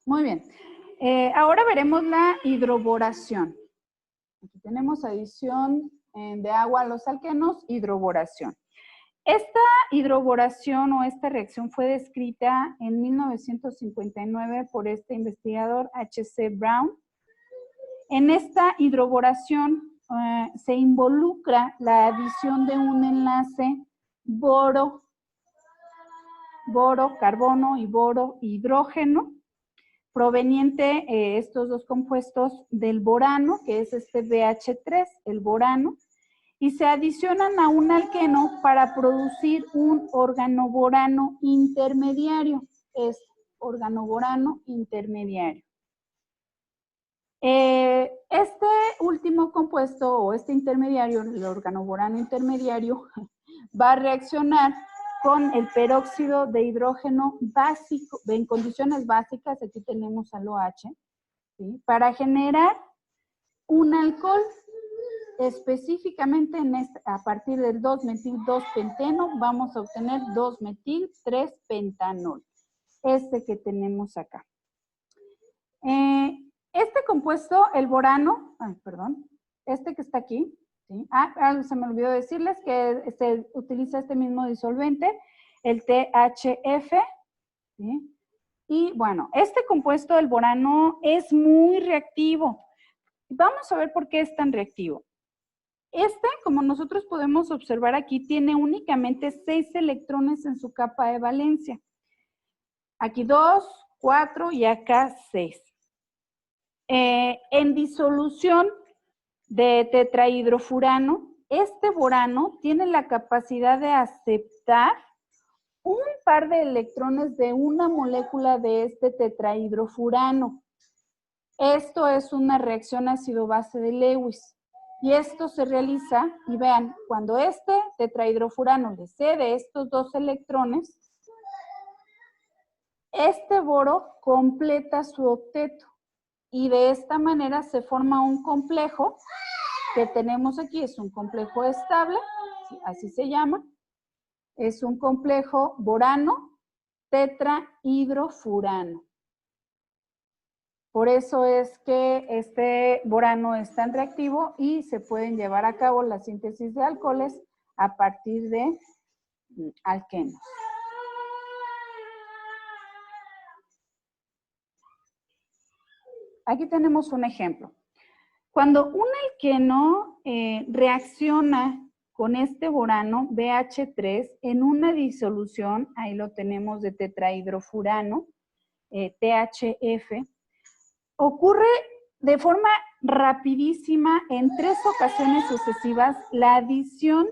Muy bien. Ahora veremos la hidroboración. Aquí tenemos adición de agua a los alquenos, hidroboración. Esta hidroboración o esta reacción fue descrita en 1959 por este investigador H.C. Brown. En esta hidroboración se involucra la adición de un enlace boro, carbono y boro, hidrógeno, proveniente estos dos compuestos del borano, que es este BH3, el borano, y se adicionan a un alqueno para producir un organoborano intermediario. Es organoborano intermediario. Este último compuesto o este intermediario, el organoborano intermediario, va a reaccionar con el peróxido de hidrógeno básico, en condiciones básicas, aquí tenemos al OH, ¿sí? Para generar un alcohol. Específicamente a partir del 2-metil-2-penteno vamos a obtener 2-metil-3-pentanol, este que tenemos acá. Este compuesto, el borano, este que está aquí, ¿sí? Se me olvidó decirles que se utiliza este mismo disolvente, el THF, ¿sí? Y bueno, este compuesto, el borano, es muy reactivo. Vamos a ver por qué es tan reactivo. Este, como nosotros podemos observar aquí, tiene únicamente 6 electrones en su capa de valencia. Aquí 2, 4 y acá 6. En disolución de tetrahidrofurano, este borano tiene la capacidad de aceptar un par de electrones de una molécula de este tetrahidrofurano. Esto es una reacción ácido-base de Lewis. Y esto se realiza, y vean, cuando este tetrahidrofurano le cede estos 2 electrones, este boro completa su octeto. Y de esta manera se forma un complejo que tenemos aquí, es un complejo estable, así se llama. Es un complejo borano tetrahidrofurano. Por eso es que este borano es tan reactivo y se pueden llevar a cabo la síntesis de alcoholes a partir de alquenos. Aquí tenemos un ejemplo. Cuando un alqueno reacciona con este borano BH3 en una disolución, ahí lo tenemos de tetrahidrofurano, THF, ocurre de forma rapidísima en 3 ocasiones sucesivas la adición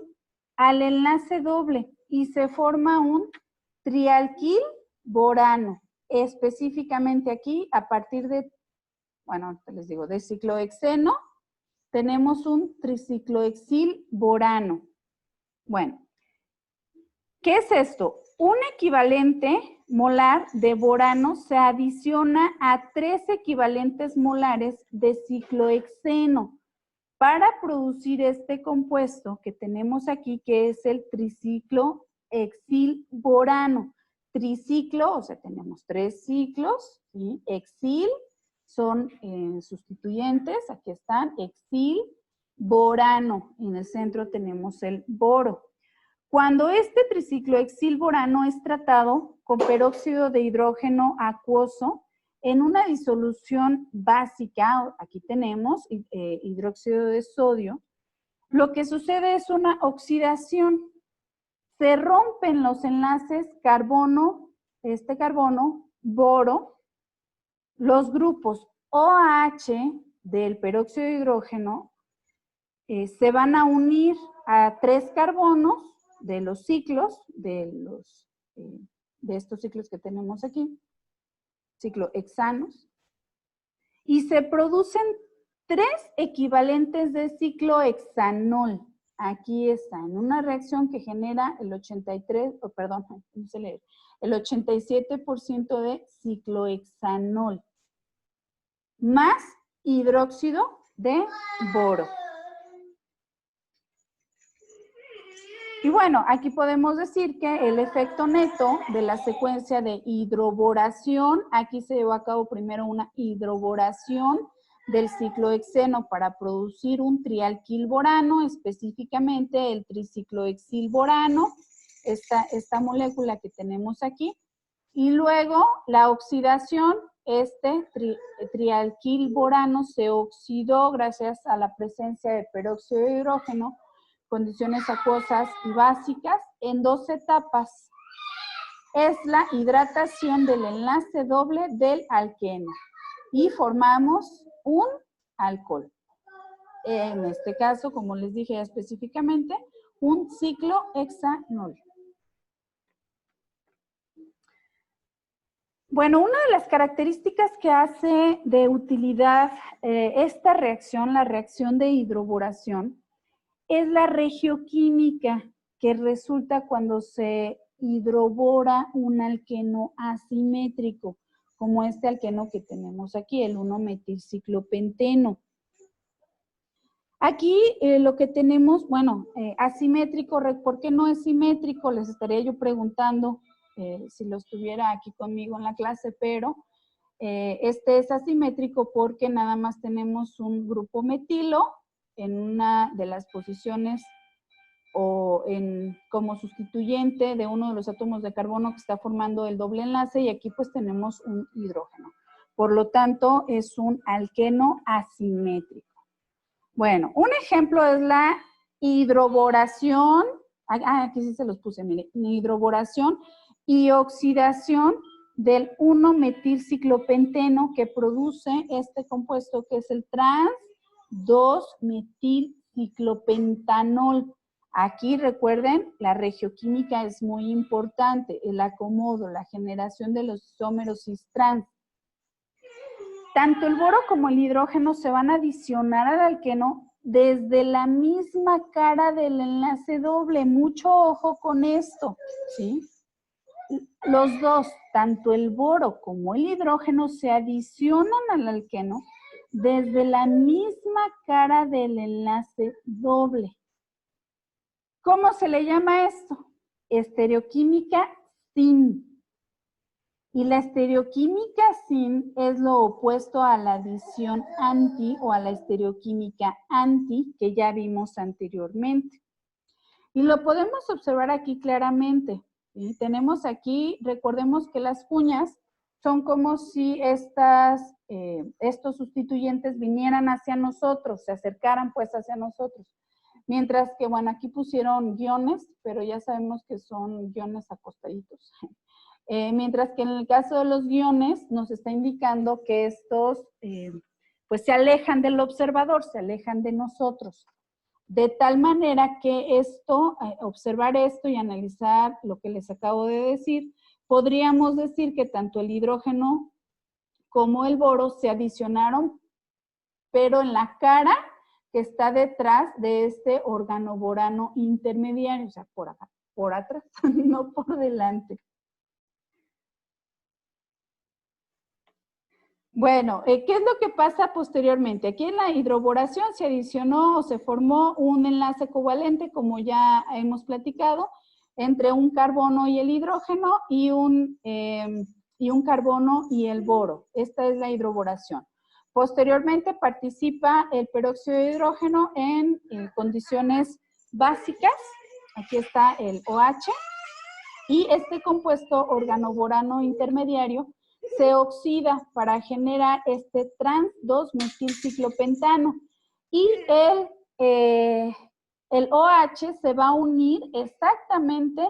al enlace doble y se forma un trialquil borano. Específicamente aquí, a partir de, bueno, les digo, de ciclohexeno, tenemos un triciclohexil borano. Bueno, ¿qué es esto? Un equivalente molar de borano se adiciona a 3 equivalentes molares de ciclohexeno para producir este compuesto que tenemos aquí, que es el triciclohexil borano. Triciclo, o sea, tenemos 3 ciclos, ¿sí? Hexil son sustituyentes, aquí están, hexil, borano, en el centro tenemos el boro. Cuando este triciclohexilborano es tratado con peróxido de hidrógeno acuoso en una disolución básica, aquí tenemos hidróxido de sodio, lo que sucede es una oxidación. Se rompen los enlaces carbono, boro, los grupos OH del peróxido de hidrógeno se van a unir a 3 carbonos de los ciclos, de estos ciclos que tenemos aquí, ciclohexanos, y se producen 3 equivalentes de ciclohexanol. Aquí está, en una reacción que genera el 87% de ciclohexanol, más hidróxido de boro. Y bueno, aquí podemos decir que el efecto neto de la secuencia de hidroboración, aquí se llevó a cabo primero una hidroboración del ciclohexeno para producir un trialquilborano, específicamente el triciclohexilborano, esta molécula que tenemos aquí, y luego la oxidación, este trialquilborano se oxidó gracias a la presencia de peróxido de hidrógeno, condiciones acuosas y básicas, en 2 etapas. Es la hidratación del enlace doble del alqueno y formamos un alcohol. En este caso, como les dije específicamente, un ciclohexanol. Bueno, una de las características que hace de utilidad esta reacción, la reacción de hidroboración, es la regioquímica que resulta cuando se hidrobora un alqueno asimétrico, como este alqueno que tenemos aquí, el 1-metilciclopenteno. Aquí lo que tenemos, bueno, asimétrico, ¿por qué no es simétrico? Les estaría yo preguntando si lo estuviera aquí conmigo en la clase, pero este es asimétrico porque nada más tenemos un grupo metilo en una de las posiciones o como sustituyente de uno de los átomos de carbono que está formando el doble enlace, y aquí pues tenemos un hidrógeno. Por lo tanto, es un alqueno asimétrico. Bueno, un ejemplo es la hidroboración, aquí sí se los puse, mire, hidroboración y oxidación del 1-metilciclopenteno que produce este compuesto que es el trans-2-metilciclopentanol. Aquí recuerden, la regioquímica es muy importante, el acomodo, la generación de los isómeros cis-trans. Tanto el boro como el hidrógeno se van a adicionar al alqueno desde la misma cara del enlace doble. Mucho ojo con esto, ¿sí? Los dos, tanto el boro como el hidrógeno, se adicionan al alqueno desde la misma cara del enlace doble. ¿Cómo se le llama esto? Estereoquímica sin. Y la estereoquímica sin es lo opuesto a la adición anti o a la estereoquímica anti que ya vimos anteriormente. Y lo podemos observar aquí claramente. ¿Sí? Tenemos aquí, recordemos que las cuñas son como si estos sustituyentes vinieran hacia nosotros, se acercaran pues hacia nosotros. Mientras que, bueno, aquí pusieron guiones, pero ya sabemos que son guiones acostaditos. Mientras que en el caso de los guiones nos está indicando que estos pues se alejan del observador, se alejan de nosotros. De tal manera que observar esto y analizar lo que les acabo de decir, podríamos decir que tanto el hidrógeno como el boro se adicionaron, pero en la cara que está detrás de este organoborano intermediario, o sea, por acá, por atrás, no por delante. Bueno, ¿qué es lo que pasa posteriormente? Aquí en la hidroboración se adicionó o se formó un enlace covalente, como ya hemos platicado, entre un carbono y el hidrógeno y un carbono y el boro. Esta es la hidroboración. Posteriormente participa el peróxido de hidrógeno en condiciones básicas. Aquí está el OH. Y este compuesto organoborano intermediario se oxida para generar este trans-2-metilciclopentano. Y el OH se va a unir exactamente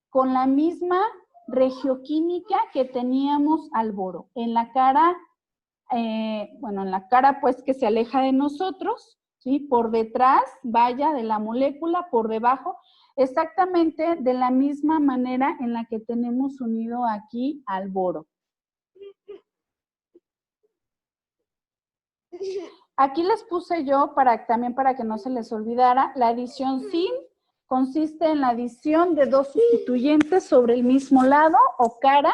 con la misma regioquímica que teníamos al boro. En la cara, en la cara pues que se aleja de nosotros, ¿sí? Por detrás, vaya, de la molécula, por debajo, exactamente de la misma manera en la que tenemos unido aquí al boro. Aquí les puse yo, también para que no se les olvidara, la adición sin consiste en la adición de dos sustituyentes sobre el mismo lado o cara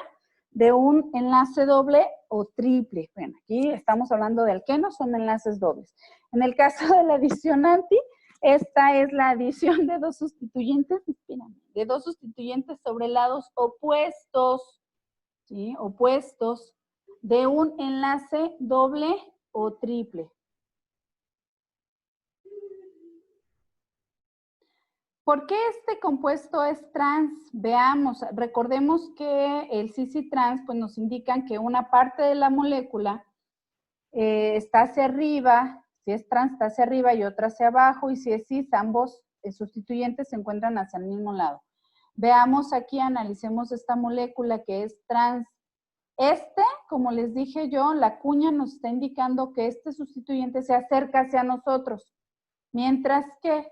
de un enlace doble o triple. Bueno, aquí estamos hablando de alquenos, son enlaces dobles. En el caso de la adición anti, Esta es la adición de dos sustituyentes, de dos sustituyentes sobre lados opuestos, ¿sí? Opuestos de un enlace doble o triple. ¿Por qué este compuesto es trans? Veamos, recordemos que el cis-trans pues nos indican que una parte de la molécula está hacia arriba, si es trans está hacia arriba y otra hacia abajo, y si es cis, ambos sustituyentes se encuentran hacia el mismo lado. Veamos aquí, analicemos esta molécula que es trans. Como les dije yo, la cuña nos está indicando que este sustituyente se acerca hacia nosotros, mientras que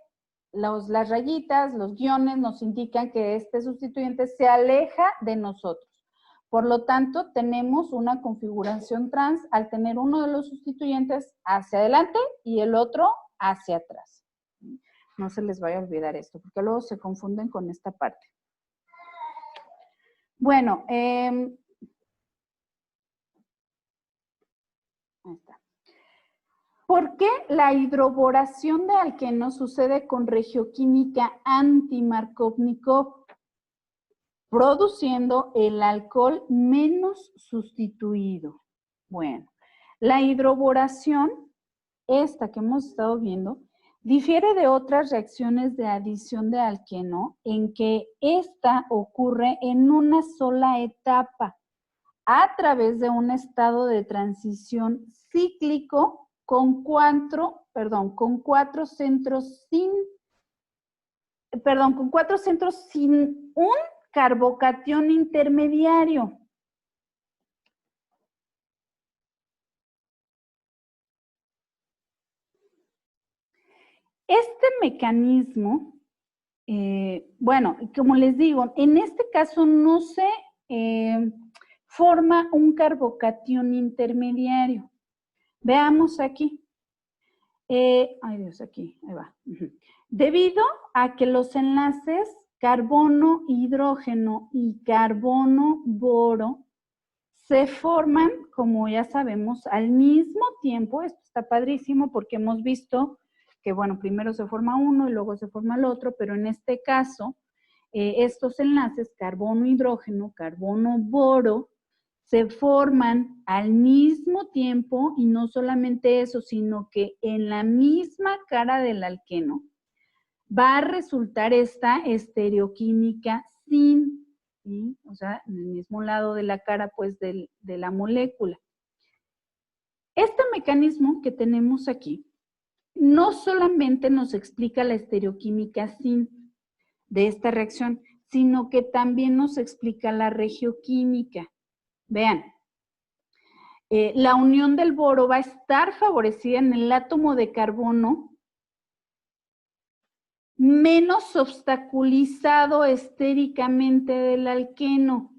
las rayitas, los guiones nos indican que este sustituyente se aleja de nosotros. Por lo tanto, tenemos una configuración trans al tener uno de los sustituyentes hacia adelante y el otro hacia atrás. No se les vaya a olvidar esto, porque luego se confunden con esta parte. Bueno, ahí está. ¿Por qué la hidroboración de alquenos sucede con regioquímica anti-Markovnikov, produciendo el alcohol menos sustituido? Bueno, la hidroboración, esta que hemos estado viendo, difiere de otras reacciones de adición de alqueno en que esta ocurre en una sola etapa a través de un estado de transición cíclico con cuatro centros sin un carbocatión intermediario. Este mecanismo, bueno, como les digo, en este caso no se forma un carbocatión intermediario. Veamos aquí. Ay Dios, aquí, ahí va. Debido a que los enlaces carbono-hidrógeno y carbono-boro se forman, como ya sabemos, al mismo tiempo. Esto está padrísimo porque hemos visto que, bueno, primero se forma uno y luego se forma el otro, pero en este caso, estos enlaces carbono-hidrógeno, carbono-boro, se forman al mismo tiempo, y no solamente eso, sino que en la misma cara del alqueno va a resultar esta estereoquímica sin, ¿sí? O sea, en el mismo lado de la cara, pues, de la molécula. Este mecanismo que tenemos aquí no solamente nos explica la estereoquímica sin de esta reacción, sino que también nos explica la regioquímica. Vean, la unión del boro va a estar favorecida en el átomo de carbono menos obstaculizado estéricamente del alqueno.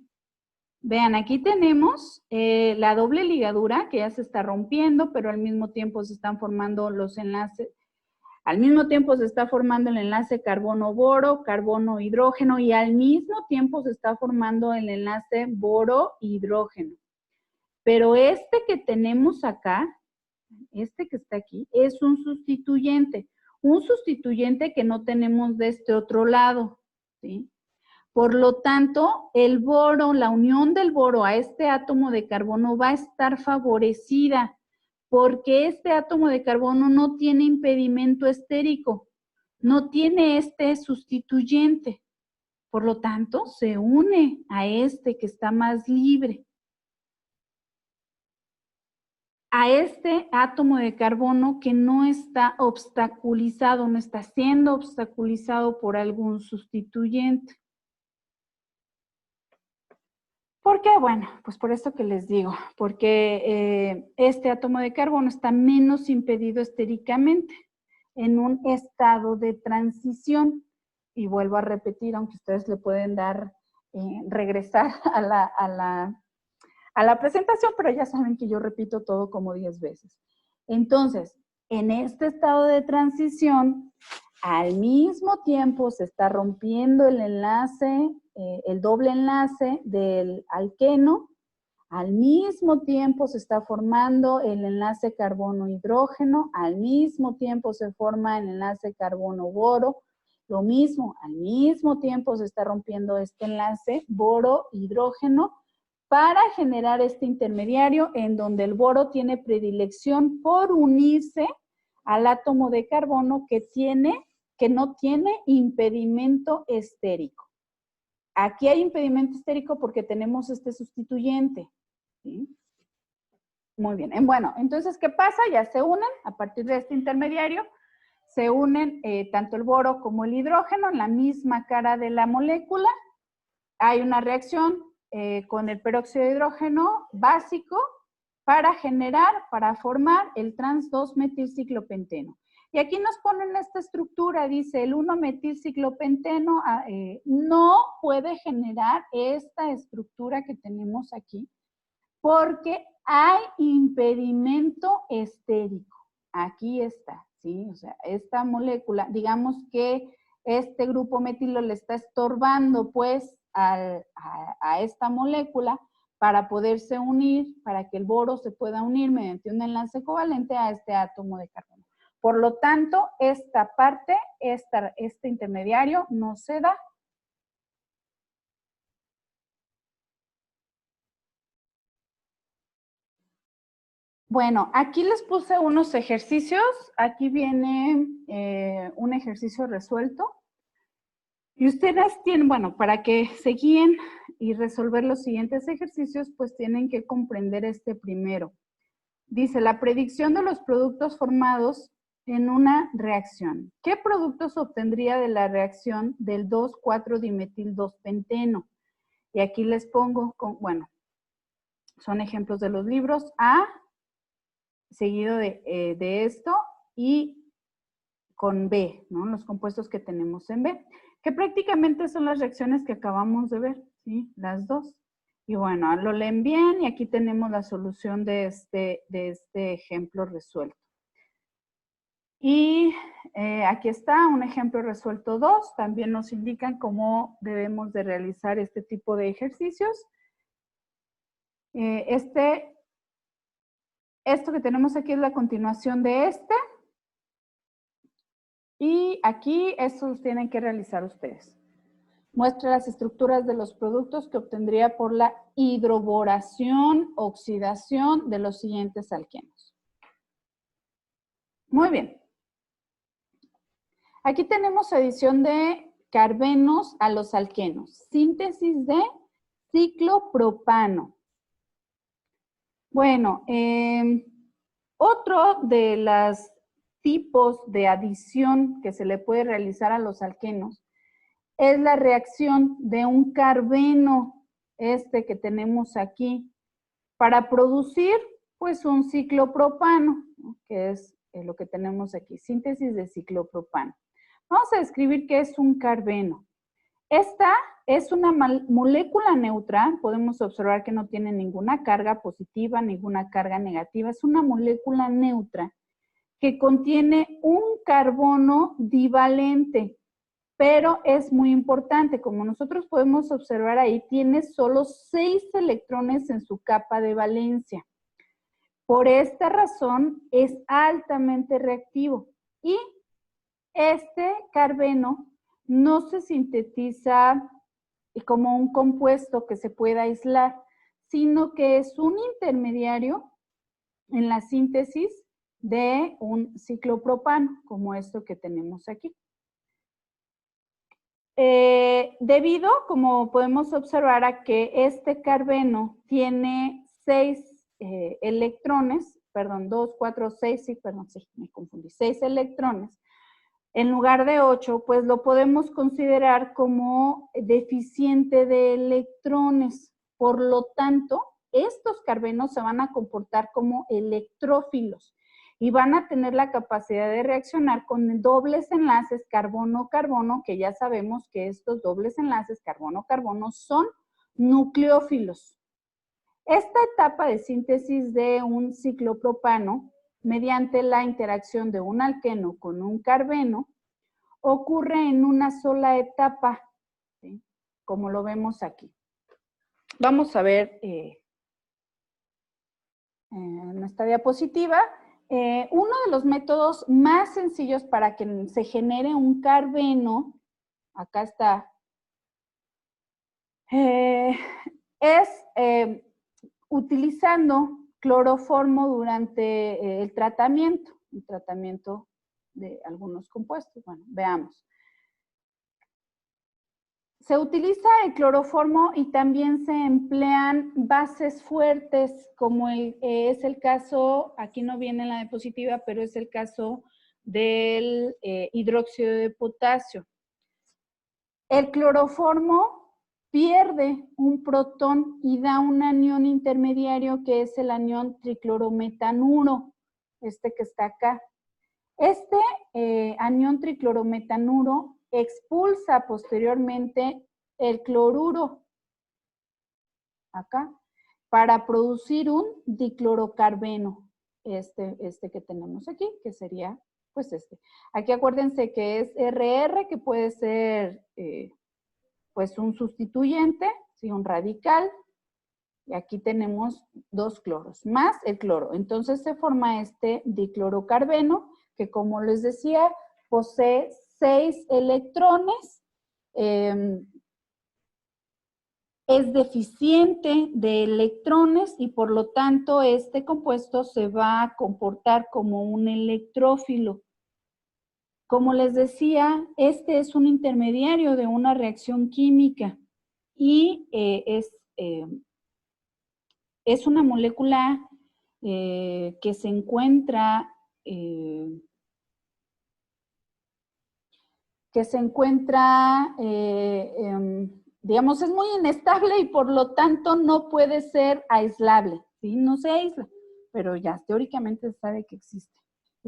Vean, aquí tenemos la doble ligadura que ya se está rompiendo, pero al mismo tiempo se están formando los enlaces. Al mismo tiempo se está formando el enlace carbono-boro, carbono-hidrógeno, y al mismo tiempo se está formando el enlace boro-hidrógeno. Pero este que tenemos acá, este que está aquí, es un sustituyente que no tenemos de este otro lado, ¿sí? Por lo tanto, el boro, la unión del boro a este átomo de carbono va a estar favorecida, porque este átomo de carbono no tiene impedimento estérico, no tiene este sustituyente. Por lo tanto, se une a este que está más libre, a este átomo de carbono que no está obstaculizado, no está siendo obstaculizado por algún sustituyente. ¿Por qué? Bueno, pues por esto que les digo, porque este átomo de carbono está menos impedido estéricamente en un estado de transición. Y vuelvo a repetir, aunque ustedes le pueden dar, regresar a la presentación, pero ya saben que yo repito todo como 10 veces. Entonces, en este estado de transición, al mismo tiempo se está rompiendo el enlace, el doble enlace del alqueno Al mismo tiempo se está formando el enlace carbono-hidrógeno, al mismo tiempo se forma el enlace carbono-boro, lo mismo, al mismo tiempo se está rompiendo este enlace boro-hidrógeno para generar este intermediario en donde el boro tiene predilección por unirse al átomo de carbono que no tiene impedimento estérico. Aquí hay impedimento estérico porque tenemos este sustituyente. ¿Sí? Muy bien. Bueno, entonces, ¿qué pasa? Ya se unen a partir de este intermediario. Se unen tanto el boro como el hidrógeno en la misma cara de la molécula. Hay una reacción con el peróxido de hidrógeno básico para formar el trans-2-metilciclopenteno. Y aquí nos ponen esta estructura, dice el 1-metilciclopenteno no puede generar esta estructura que tenemos aquí porque hay impedimento estérico. Aquí está, ¿sí? O sea, esta molécula, digamos que este grupo metilo le está estorbando pues a esta molécula para poderse unir, para que el boro se pueda unir mediante un enlace covalente a este átomo de carbono. Por lo tanto, esta parte, este intermediario no se da. Bueno, aquí les puse unos ejercicios. Aquí viene un ejercicio resuelto. Y ustedes tienen, bueno, para que se guíen y resolver los siguientes ejercicios, pues tienen que comprender este primero. Dice, la predicción de los productos formados en una reacción. ¿Qué productos obtendría de la reacción del 2,4-dimetil-2-penteno? Y aquí les pongo, bueno, son ejemplos de los libros. A, seguido de esto, y con B, ¿no? Los compuestos que tenemos en B, que prácticamente son las reacciones que acabamos de ver, ¿sí? Las dos. Y bueno, lo leen bien y aquí tenemos la solución de este ejemplo resuelto. Y aquí está un ejemplo resuelto 2, también nos indican cómo debemos de realizar este tipo de ejercicios. Esto que tenemos aquí es la continuación de este. Y aquí estos tienen que realizar ustedes. Muestra las estructuras de los productos que obtendría por la hidroboración, oxidación de los siguientes alquenos. Muy bien. Aquí tenemos adición de carbenos a los alquenos. Síntesis de ciclopropano. Bueno, otro de los tipos de adición que se le puede realizar a los alquenos es la reacción de un carbeno, que tenemos aquí, para producir pues un ciclopropano, ¿no? Que es lo que tenemos aquí, síntesis de ciclopropano. Vamos a describir qué es un carbeno. Esta es una molécula neutra, podemos observar que no tiene ninguna carga positiva, ninguna carga negativa, es una molécula neutra que contiene un carbono divalente, pero es muy importante, como nosotros podemos observar ahí, tiene solo 6 electrones en su capa de valencia. Por esta razón es altamente reactivo y este carbeno no se sintetiza como un compuesto que se pueda aislar, sino que es un intermediario en la síntesis de un ciclopropano, como esto que tenemos aquí. Debido, como podemos observar, a que este carbeno tiene 6 electrones, perdón, 2, 4, 6, sí, perdón, sí, me confundí, 6 electrones, en lugar de 8, pues lo podemos considerar como deficiente de electrones. Por lo tanto, estos carbenos se van a comportar como electrófilos y van a tener la capacidad de reaccionar con dobles enlaces carbono-carbono, que ya sabemos que estos dobles enlaces carbono-carbono son nucleófilos. Esta etapa de síntesis de un ciclopropano, mediante la interacción de un alqueno con un carbeno, ocurre en una sola etapa, ¿sí? Como lo vemos aquí. Vamos a ver en esta diapositiva, uno de los métodos más sencillos para que se genere un carbeno, acá está, es utilizando cloroformo durante el tratamiento de algunos compuestos. Bueno, veamos. Se utiliza el cloroformo y también se emplean bases fuertes, como es el caso, aquí no viene en la diapositiva, pero es el caso del hidróxido de potasio. El cloroformo pierde un protón y da un anión intermediario que es el anión triclorometanuro, este que está acá. Este anión triclorometanuro expulsa posteriormente el cloruro, acá, para producir un diclorocarbeno, este que tenemos aquí, que sería pues este. Aquí acuérdense que es RR, que puede ser pues un sustituyente, ¿sí? Un radical, y aquí tenemos dos cloros, más el cloro. Entonces se forma este diclorocarbeno, que como les decía, posee 6 electrones, es deficiente de electrones y por lo tanto este compuesto se va a comportar como un electrófilo. Como les decía, este es un intermediario de una reacción química y es una molécula que se encuentra digamos, es muy inestable y por lo tanto no puede ser aislable, ¿sí? No se aísla, pero ya teóricamente se sabe que existe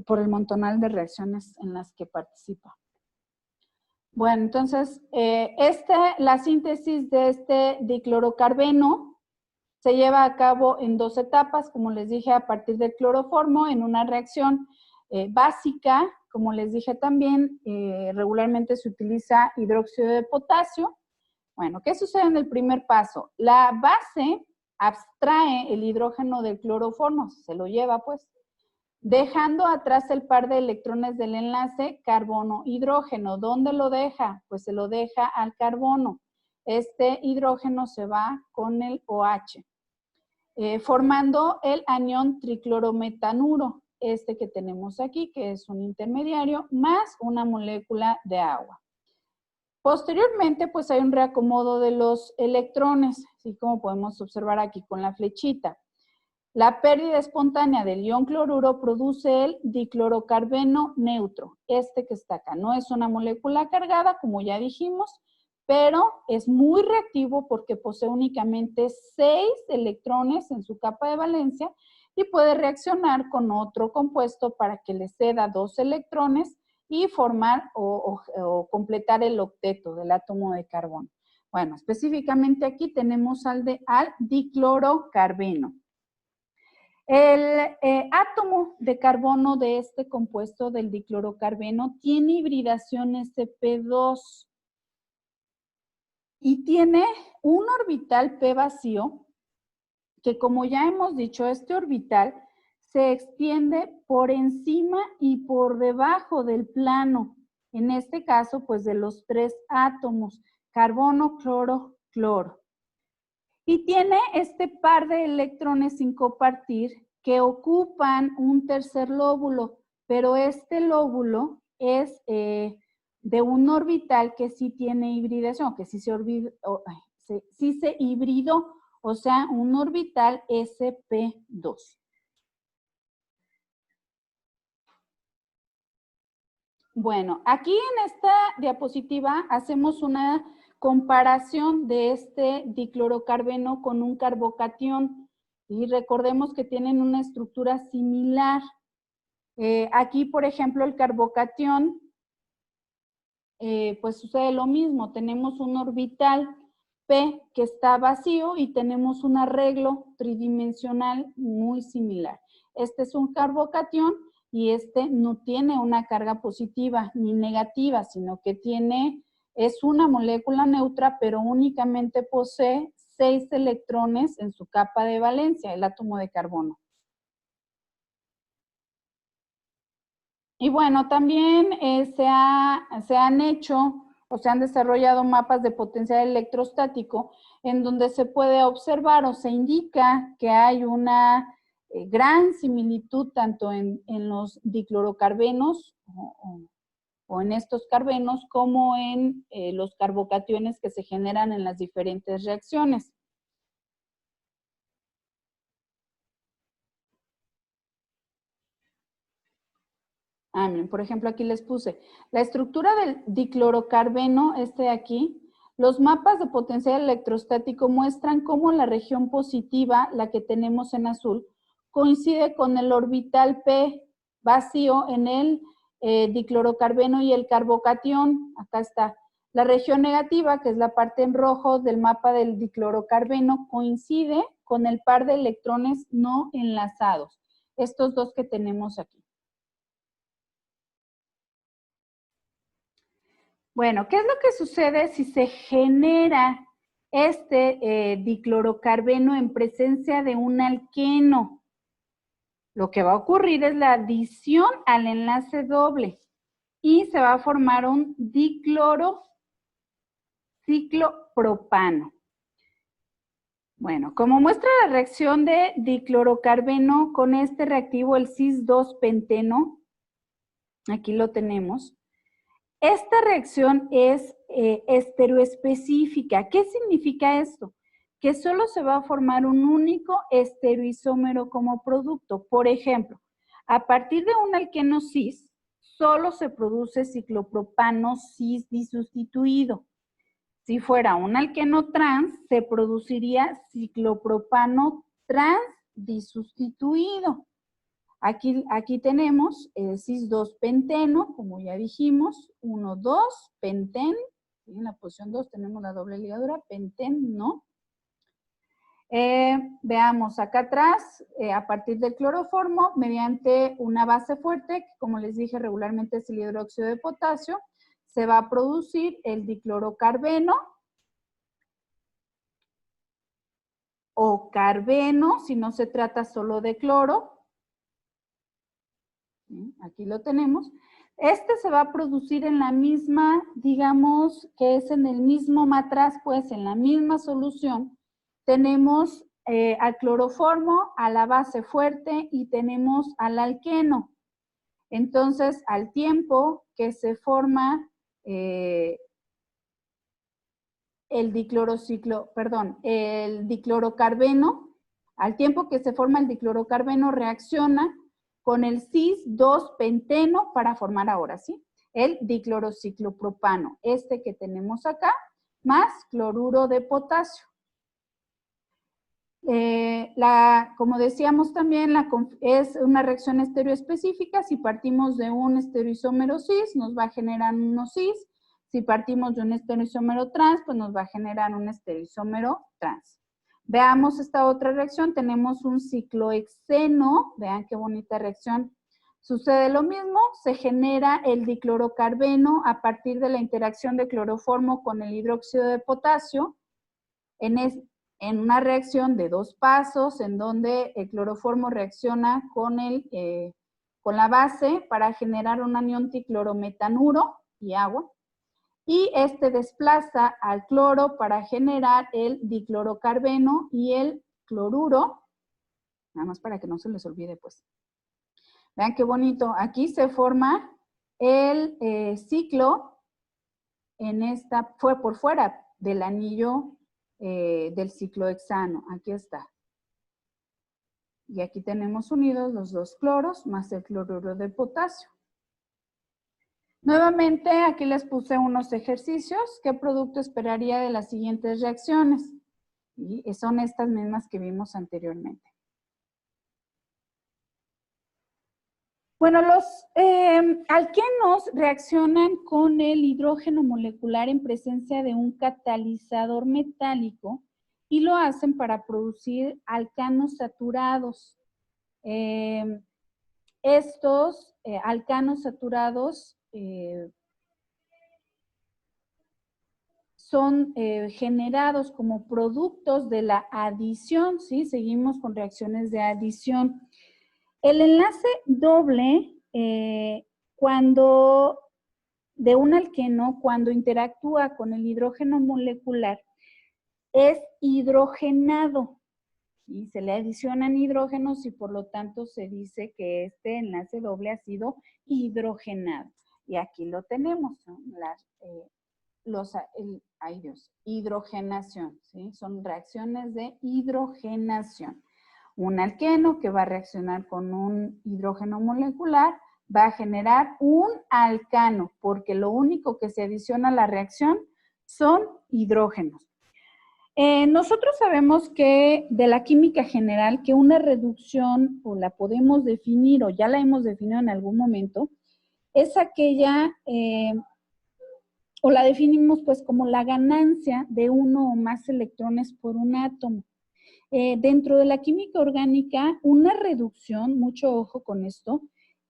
por el montonal de reacciones en las que participa. Bueno, entonces, la síntesis de este diclorocarbeno se lleva a cabo en 2 etapas, como les dije, a partir del cloroformo, en una reacción básica, como les dije también, regularmente se utiliza hidróxido de potasio. Bueno, ¿qué sucede en el primer paso? La base abstrae el hidrógeno del cloroformo, se lo lleva pues, dejando atrás el par de electrones del enlace carbono-hidrógeno. ¿Dónde lo deja? Pues se lo deja al carbono. Este hidrógeno se va con el OH, formando el anión triclorometanuro, este que tenemos aquí, que es un intermediario, más una molécula de agua. Posteriormente, pues hay un reacomodo de los electrones, así como podemos observar aquí con la flechita. La pérdida espontánea del ion cloruro produce el diclorocarbeno neutro, este que está acá. No es una molécula cargada, como ya dijimos, pero es muy reactivo porque posee únicamente 6 electrones en su capa de valencia y puede reaccionar con otro compuesto para que le ceda 2 electrones y formar o completar el octeto del átomo de carbono. Bueno, específicamente aquí tenemos al diclorocarbeno. El átomo de carbono de este compuesto del diclorocarbeno tiene hibridación sp2 y tiene un orbital p vacío que, como ya hemos dicho, este orbital se extiende por encima y por debajo del plano, en este caso pues de los 3 átomos, carbono, cloro, cloro. Y tiene este par de electrones sin compartir que ocupan un tercer lóbulo, pero este lóbulo es de un orbital que sí tiene hibridación, que sí se hibridó, o sea, un orbital sp2. Bueno, aquí en esta diapositiva hacemos una comparación de este diclorocarbeno con un carbocatión y recordemos que tienen una estructura similar. Aquí, por ejemplo, el carbocatión, pues sucede lo mismo. Tenemos un orbital P que está vacío y tenemos un arreglo tridimensional muy similar. Este es un carbocatión y este no tiene una carga positiva ni negativa, sino que es una molécula neutra, pero únicamente posee 6 electrones en su capa de valencia, el átomo de carbono. Y bueno, también se han hecho o se han desarrollado mapas de potencial electrostático en donde se puede observar o se indica que hay una gran similitud tanto en los diclorocarbenos o en estos carbenos como en los carbocationes que se generan en las diferentes reacciones. Miren, por ejemplo, aquí les puse la estructura del diclorocarbeno, este de aquí. Los mapas de potencial electrostático muestran cómo la región positiva, la que tenemos en azul, coincide con el orbital P vacío en el diclorocarbeno y el carbocatión. Acá está. La región negativa, que es la parte en rojo del mapa del diclorocarbeno, coincide con el par de electrones no enlazados. Estos dos que tenemos aquí. Bueno, ¿qué es lo que sucede si se genera este diclorocarbeno en presencia de un alqueno? Lo que va a ocurrir es la adición al enlace doble y se va a formar un diclorociclopropano. Bueno, como muestra la reacción de diclorocarbeno con este reactivo, el cis-2-penteno, aquí lo tenemos. Esta reacción es estereoespecífica. ¿Qué significa esto? Que solo se va a formar un único estereoisómero como producto. Por ejemplo, a partir de un alqueno cis, solo se produce ciclopropano cis disustituido. Si fuera un alqueno trans, se produciría ciclopropano trans disustituido. Aquí tenemos el cis-2-penteno, como ya dijimos, 1,2, penten, en la posición 2 tenemos la doble ligadura, penten, ¿no? Veamos acá atrás, a partir del cloroformo, mediante una base fuerte, que como les dije regularmente es el hidróxido de potasio, se va a producir el diclorocarbeno o carbeno, si no se trata solo de cloro. Aquí lo tenemos. Este se va a producir en la misma, digamos, que es en el mismo matraz, pues en la misma solución. Tenemos al cloroformo, a la base fuerte y tenemos al alqueno. Entonces, al tiempo que se forma el diclorocarbeno, al tiempo que se forma el diclorocarbeno reacciona con el cis-2-penteno para formar ahora, ¿sí? El diclorociclopropano, este que tenemos acá, más cloruro de potasio. Como decíamos también, es una reacción estereoespecífica. Si partimos de un estereoisómero cis, nos va a generar uno cis. Si partimos de un estereoisómero trans, pues nos va a generar un estereoisómero trans. Veamos esta otra reacción. Tenemos un ciclohexeno. Vean qué bonita reacción. Sucede lo mismo, se genera el diclorocarbeno a partir de la interacción de cloroformo con el hidróxido de potasio. En una reacción de dos pasos, en donde el cloroformo reacciona con la base para generar un anión triclorometanuro y agua. Y este desplaza al cloro para generar el diclorocarbeno y el cloruro, nada más para que no se les olvide, pues. Vean qué bonito. Aquí se forma el ciclo fue por fuera del anillo del ciclohexano. Aquí está. Y aquí tenemos unidos los dos cloros más el cloruro de potasio. Nuevamente, aquí les puse unos ejercicios. ¿Qué producto esperaría de las siguientes reacciones? Y son estas mismas que vimos anteriormente. Bueno, los alquenos reaccionan con el hidrógeno molecular en presencia de un catalizador metálico y lo hacen para producir alcanos saturados. Estos alcanos saturados son generados como productos de la adición, ¿sí? Seguimos con reacciones de adición. El enlace doble de un alqueno, cuando interactúa con el hidrógeno molecular, es hidrogenado. Y se le adicionan hidrógenos y por lo tanto se dice que este enlace doble ha sido hidrogenado. Y aquí lo tenemos, ¿no? Hidrogenación, ¿sí? Son reacciones de hidrogenación. Un alqueno que va a reaccionar con un hidrógeno molecular va a generar un alcano, porque lo único que se adiciona a la reacción son hidrógenos. Nosotros sabemos que de la química general que una reducción, o la podemos definir, o ya la hemos definido en algún momento, es aquella, o la definimos pues como la ganancia de uno o más electrones por un átomo. Dentro de la química orgánica, una reducción, mucho ojo con esto,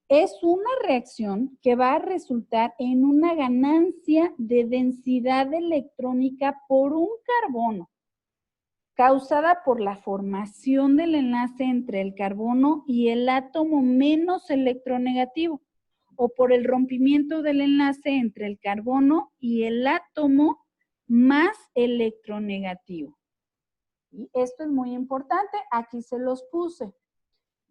es una reacción que va a resultar en una ganancia de densidad electrónica por un carbono, causada por la formación del enlace entre el carbono y el átomo menos electronegativo, o por el rompimiento del enlace entre el carbono y el átomo más electronegativo. Y esto es muy importante, aquí se los puse.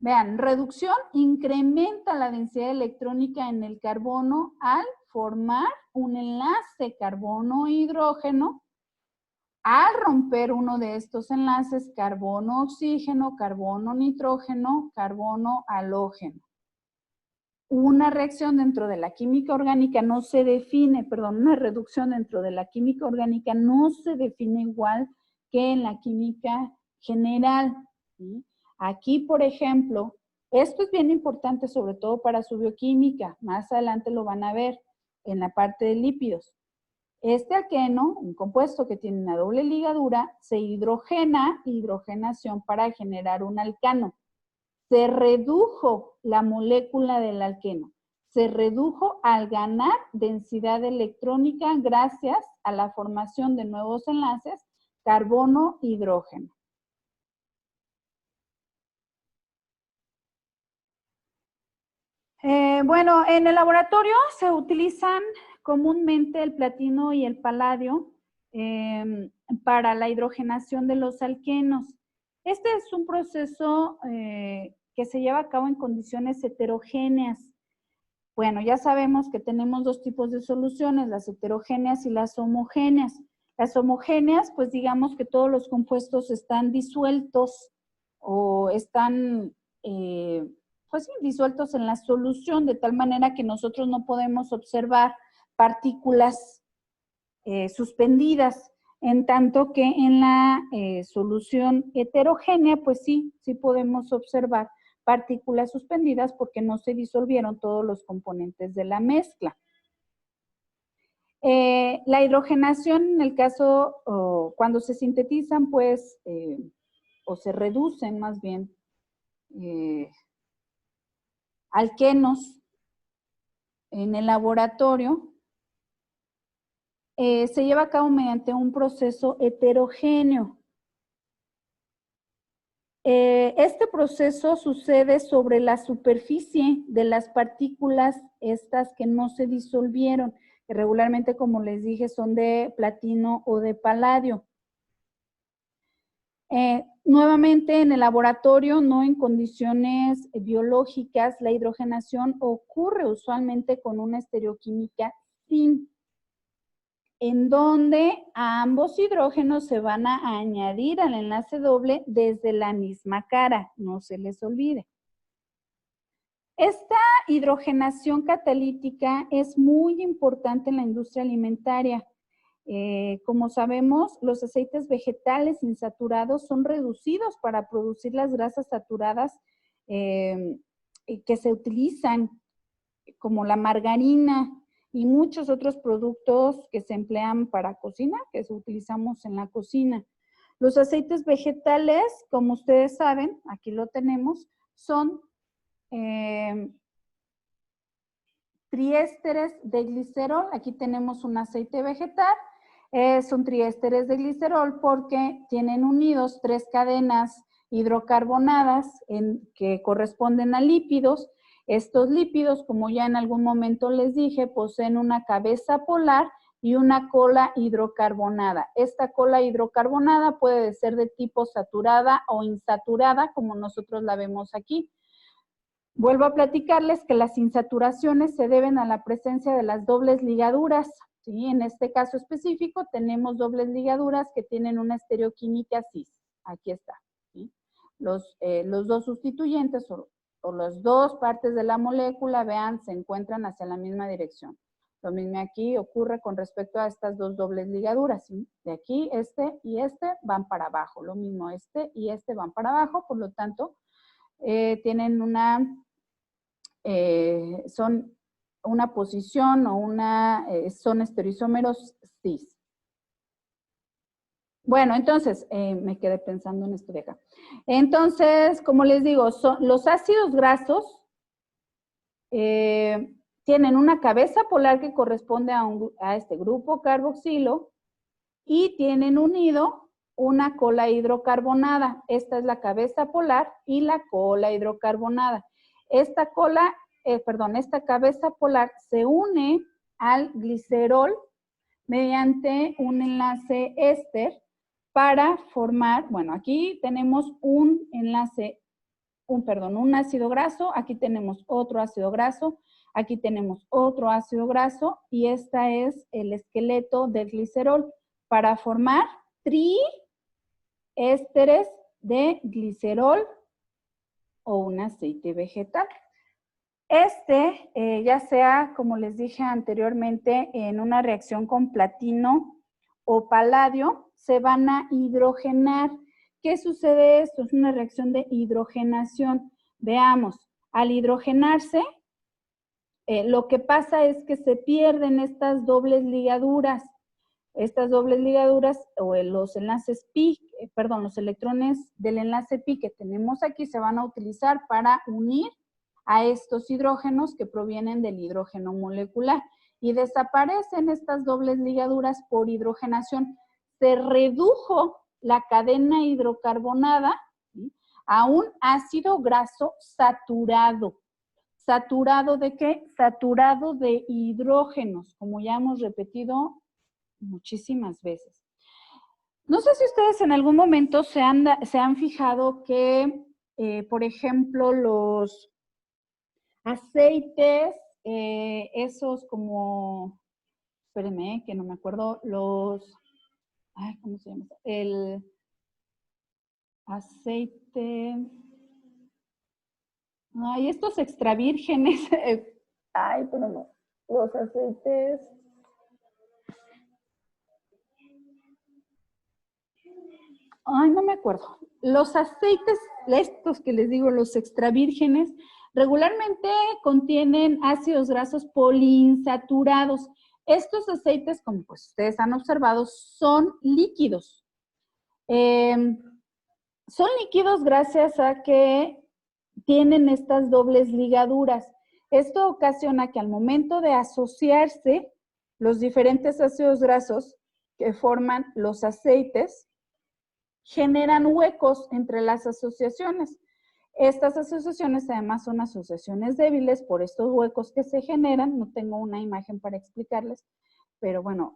Vean, reducción incrementa la densidad electrónica en el carbono al formar un enlace carbono-hidrógeno. Al romper uno de estos enlaces, carbono-oxígeno, carbono-nitrógeno, carbono-halógeno. Una reacción dentro de la química orgánica no se define, perdón, una reducción dentro de la química orgánica no se define igual que en la química general, ¿sí? Aquí, por ejemplo, esto es bien importante sobre todo para su bioquímica, más adelante lo van a ver en la parte de lípidos. Este alqueno, un compuesto que tiene una doble ligadura, se hidrogena, hidrogenación para generar un alcano. Se redujo la molécula del alqueno. Se redujo al ganar densidad electrónica gracias a la formación de nuevos enlaces carbono-hidrógeno. Bueno, en el laboratorio se utilizan comúnmente el platino y el paladio para la hidrogenación de los alquenos. Este es un proceso que se lleva a cabo en condiciones heterogéneas. Bueno, ya sabemos que tenemos dos tipos de soluciones, las heterogéneas y las homogéneas. Las homogéneas, pues digamos que todos los compuestos están disueltos o están pues sí, disueltos en la solución, de tal manera que nosotros no podemos observar partículas suspendidas, en tanto que en la solución heterogénea, pues sí podemos observar partículas suspendidas porque no se disolvieron todos los componentes de la mezcla. La hidrogenación, en el caso, cuando se sintetizan, pues, o se reducen más bien, alquenos en el laboratorio, se lleva a cabo mediante un proceso heterogéneo. Este proceso sucede sobre la superficie de las partículas estas que no se disolvieron, que regularmente, como les dije, son de platino o de paladio. Nuevamente, en el laboratorio, no en condiciones biológicas, la hidrogenación ocurre usualmente con una estereoquímica sin, en donde a ambos hidrógenos se van a añadir al enlace doble desde la misma cara, no se les olvide. Esta hidrogenación catalítica es muy importante en la industria alimentaria. Como sabemos, los aceites vegetales insaturados son reducidos para producir las grasas saturadas que se utilizan, como la margarina y muchos otros productos que se emplean para cocinar, que utilizamos en la cocina. Los aceites vegetales, como ustedes saben, aquí lo tenemos, son triésteres de glicerol. Aquí tenemos un aceite vegetal. Son triésteres de glicerol porque tienen unidos 3 cadenas hidrocarbonadas que corresponden a lípidos. Estos lípidos, como ya en algún momento les dije, poseen una cabeza polar y una cola hidrocarbonada. Esta cola hidrocarbonada puede ser de tipo saturada o insaturada, como nosotros la vemos aquí. Vuelvo a platicarles que las insaturaciones se deben a la presencia de las dobles ligaduras. ¿Sí? En este caso específico tenemos dobles ligaduras que tienen una estereoquímica cis. Aquí está. ¿Sí? Los dos sustituyentes o las dos partes de la molécula, vean, se encuentran hacia la misma dirección. Lo mismo aquí ocurre con respecto a estas dos dobles ligaduras. ¿Sí? De aquí, este y este van para abajo. Lo mismo, este y este van para abajo. Por lo tanto, tienen son una posición o son estereoisómeros cis. Bueno, entonces, me quedé pensando en esto de acá. Entonces, como les digo, los ácidos grasos tienen una cabeza polar que corresponde a este grupo carboxilo y tienen unido una cola hidrocarbonada. Esta es la cabeza polar y la cola hidrocarbonada. Esta cabeza polar se une al glicerol mediante un enlace éster para formar, bueno, aquí tenemos un ácido graso, aquí tenemos otro ácido graso, aquí tenemos otro ácido graso y este es el esqueleto del glicerol para formar triésteres de glicerol o un aceite vegetal. Ya sea, como les dije anteriormente, en una reacción con platino o paladio, se van a hidrogenar. ¿Qué sucede esto? Es una reacción de hidrogenación. Veamos, al hidrogenarse, lo que pasa es que se pierden estas dobles ligaduras. Estas dobles ligaduras o los enlaces pi, los electrones del enlace pi que tenemos aquí se van a utilizar para unir a estos hidrógenos que provienen del hidrógeno molecular y desaparecen estas dobles ligaduras por hidrogenación. Se redujo la cadena hidrocarbonada, ¿sí?, a un ácido graso saturado. ¿Saturado de qué? Saturado de hidrógenos, como ya hemos repetido muchísimas veces. No sé si ustedes en algún momento se han fijado que, por ejemplo, los aceites, esos como, espérenme, que no me acuerdo, ¿cómo se llama? El aceite, estos extra vírgenes, pero no, los aceites, no me acuerdo. Los aceites, estos que les digo, los extra vírgenes, regularmente contienen ácidos grasos poliinsaturados. Estos aceites, como pues ustedes han observado, son líquidos. Son líquidos gracias a que tienen estas dobles ligaduras. Esto ocasiona que al momento de asociarse los diferentes ácidos grasos que forman los aceites, generan huecos entre las asociaciones. Estas asociaciones además son asociaciones débiles por estos huecos que se generan. No tengo una imagen para explicarles, pero bueno,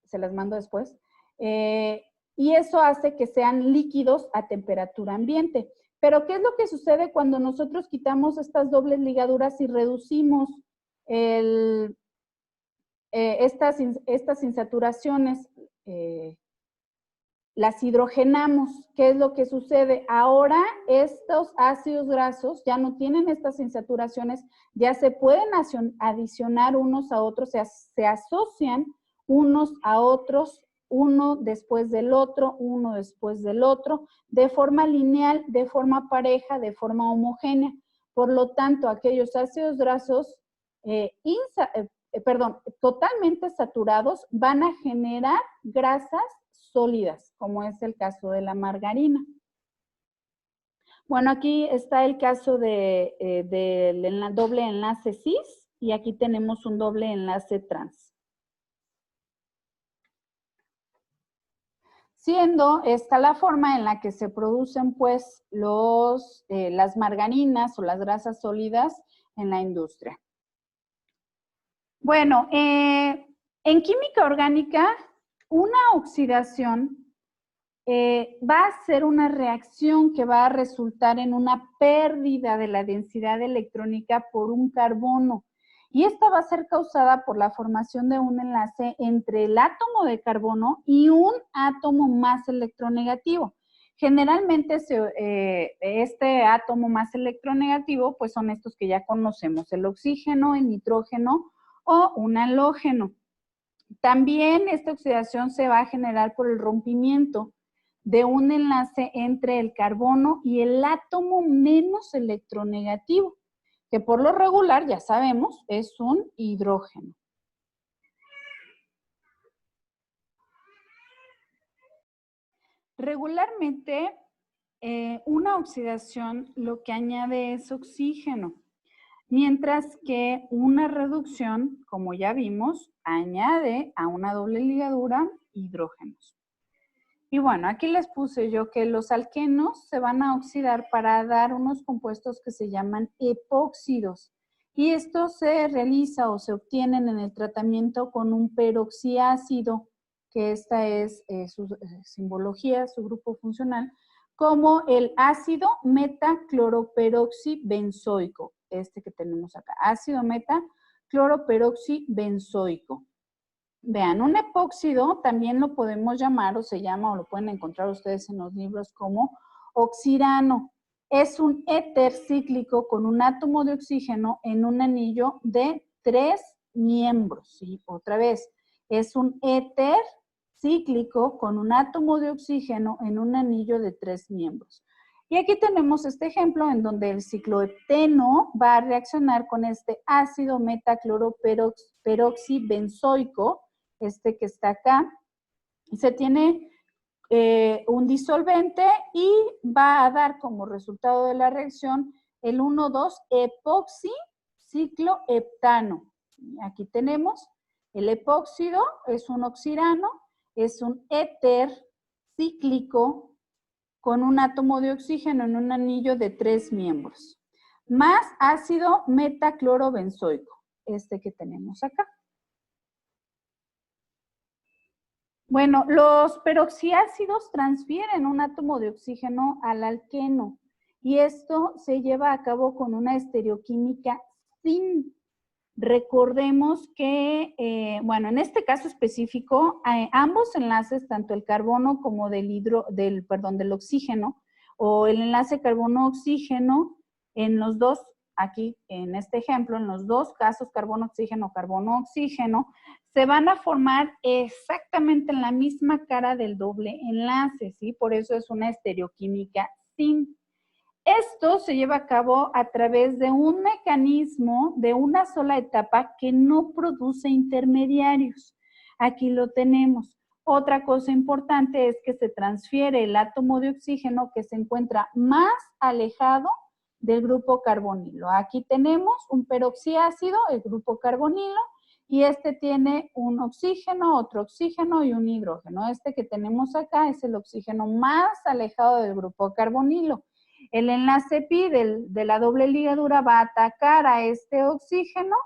se las mando después. Y eso hace que sean líquidos a temperatura ambiente. Pero ¿qué es lo que sucede cuando nosotros quitamos estas dobles ligaduras y reducimos estas insaturaciones? Las hidrogenamos. ¿Qué es lo que sucede? Ahora estos ácidos grasos ya no tienen estas insaturaciones, ya se pueden adicionar unos a otros, se asocian unos a otros, uno después del otro, de forma lineal, de forma pareja, de forma homogénea. Por lo tanto, aquellos ácidos grasos totalmente saturados van a generar grasas sólidas, como es el caso de la margarina. Bueno, aquí está el caso del doble enlace cis y aquí tenemos un doble enlace trans. siendo esta la forma en la que se producen pues las margarinas o las grasas sólidas en la industria. Bueno, en química orgánica, una oxidación va a ser una reacción que va a resultar en una pérdida de la densidad electrónica por un carbono. Y esta va a ser causada por la formación de un enlace entre el átomo de carbono y un átomo más electronegativo. Generalmente este átomo más electronegativo pues son estos que ya conocemos, el oxígeno, el nitrógeno o un halógeno. También esta oxidación se va a generar por el rompimiento de un enlace entre el carbono y el átomo menos electronegativo, que por lo regular, ya sabemos, es un hidrógeno. Regularmente, una oxidación lo que añade es oxígeno, mientras que una reducción, como ya vimos, añade a una doble ligadura hidrógenos. Y bueno, aquí les puse yo que los alquenos se van a oxidar para dar unos compuestos que se llaman epóxidos. Y esto se realiza o se obtienen en el tratamiento con un peroxiácido, que esta es su simbología, su grupo funcional, como el ácido metacloroperoxibenzoico, este que tenemos acá, ácido metacloroperoxibenzoico. Vean, un epóxido también lo podemos llamar o se llama o lo pueden encontrar ustedes en los libros como oxirano. Es un éter cíclico con un átomo de oxígeno en un anillo de 3 miembros. ¿Sí? Otra vez, es un éter cíclico con un átomo de oxígeno en un anillo de 3 miembros. Y aquí tenemos este ejemplo en donde el ciclohepteno va a reaccionar con este ácido metacloroperoxibenzoico, este que está acá. Se tiene un disolvente y va a dar como resultado de la reacción el 1,2-epoxi cicloheptano. Aquí tenemos el epóxido, es un oxirano, es un éter cíclico con un átomo de oxígeno en un anillo de 3 miembros, más ácido metaclorobenzoico, este que tenemos acá. Bueno, los peroxiácidos transfieren un átomo de oxígeno al alqueno y esto se lleva a cabo con una estereoquímica sin. Recordemos que, bueno, en este caso específico, ambos enlaces, tanto el carbono como del oxígeno, o el enlace carbono-oxígeno, en los dos, aquí en este ejemplo, en los dos casos, carbono-oxígeno, carbono-oxígeno, se van a formar exactamente en la misma cara del doble enlace, ¿sí? Por eso es una estereoquímica sin. Esto se lleva a cabo a través de un mecanismo de una sola etapa que no produce intermediarios. Aquí lo tenemos. Otra cosa importante es que se transfiere el átomo de oxígeno que se encuentra más alejado del grupo carbonilo. Aquí tenemos un peroxiácido, el grupo carbonilo, y este tiene un oxígeno, otro oxígeno y un hidrógeno. Este que tenemos acá es el oxígeno más alejado del grupo carbonilo. El enlace pi de la doble ligadura va a atacar a este oxígeno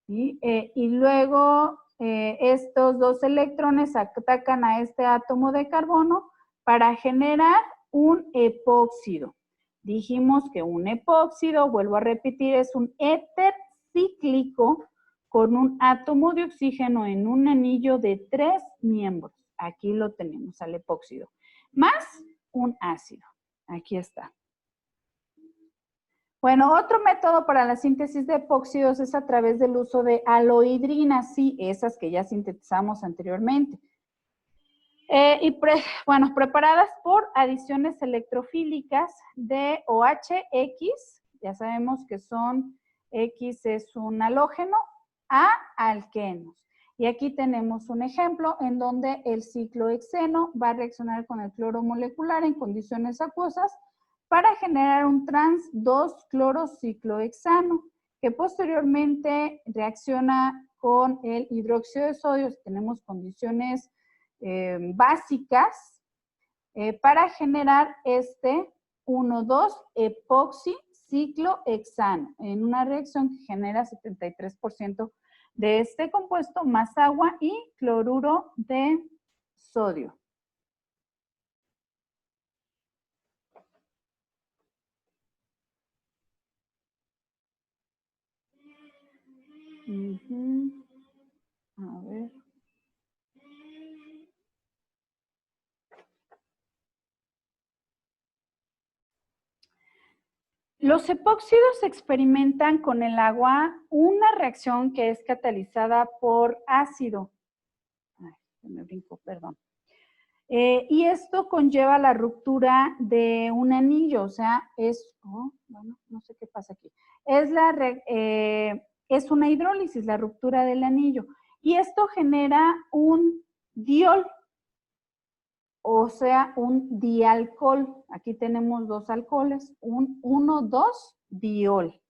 y luego estos dos electrones atacan a este átomo de carbono para generar un epóxido. Dijimos que un epóxido, vuelvo a repetir, es un éter cíclico con un átomo de oxígeno en un anillo de 3 miembros. Aquí lo tenemos al epóxido, más un ácido. Aquí está. Bueno, otro método para la síntesis de epóxidos es a través del uso de alohidrinas, sí, esas que ya sintetizamos anteriormente. Bueno, preparadas por adiciones electrofílicas de OH-X, ya sabemos que son, X es un halógeno, a alquenos. Y aquí tenemos un ejemplo en donde el ciclohexeno va a reaccionar con el cloro molecular en condiciones acuosas para generar un trans 2-clorociclohexano, que posteriormente reacciona con el hidróxido de sodio. Si tenemos condiciones básicas para generar este 1,2-epoxiciclohexano en una reacción que genera 73% de este compuesto más agua y cloruro de sodio. A ver. Los epóxidos experimentan con el agua una reacción que es catalizada por ácido. Ay, se me brincó, perdón. Y esto conlleva la ruptura de un anillo, o sea, bueno, no sé qué pasa aquí. Es una hidrólisis, la ruptura del anillo. Y esto genera un diol, o sea, un dialcohol. Aquí tenemos dos alcoholes, un 1,2-diol.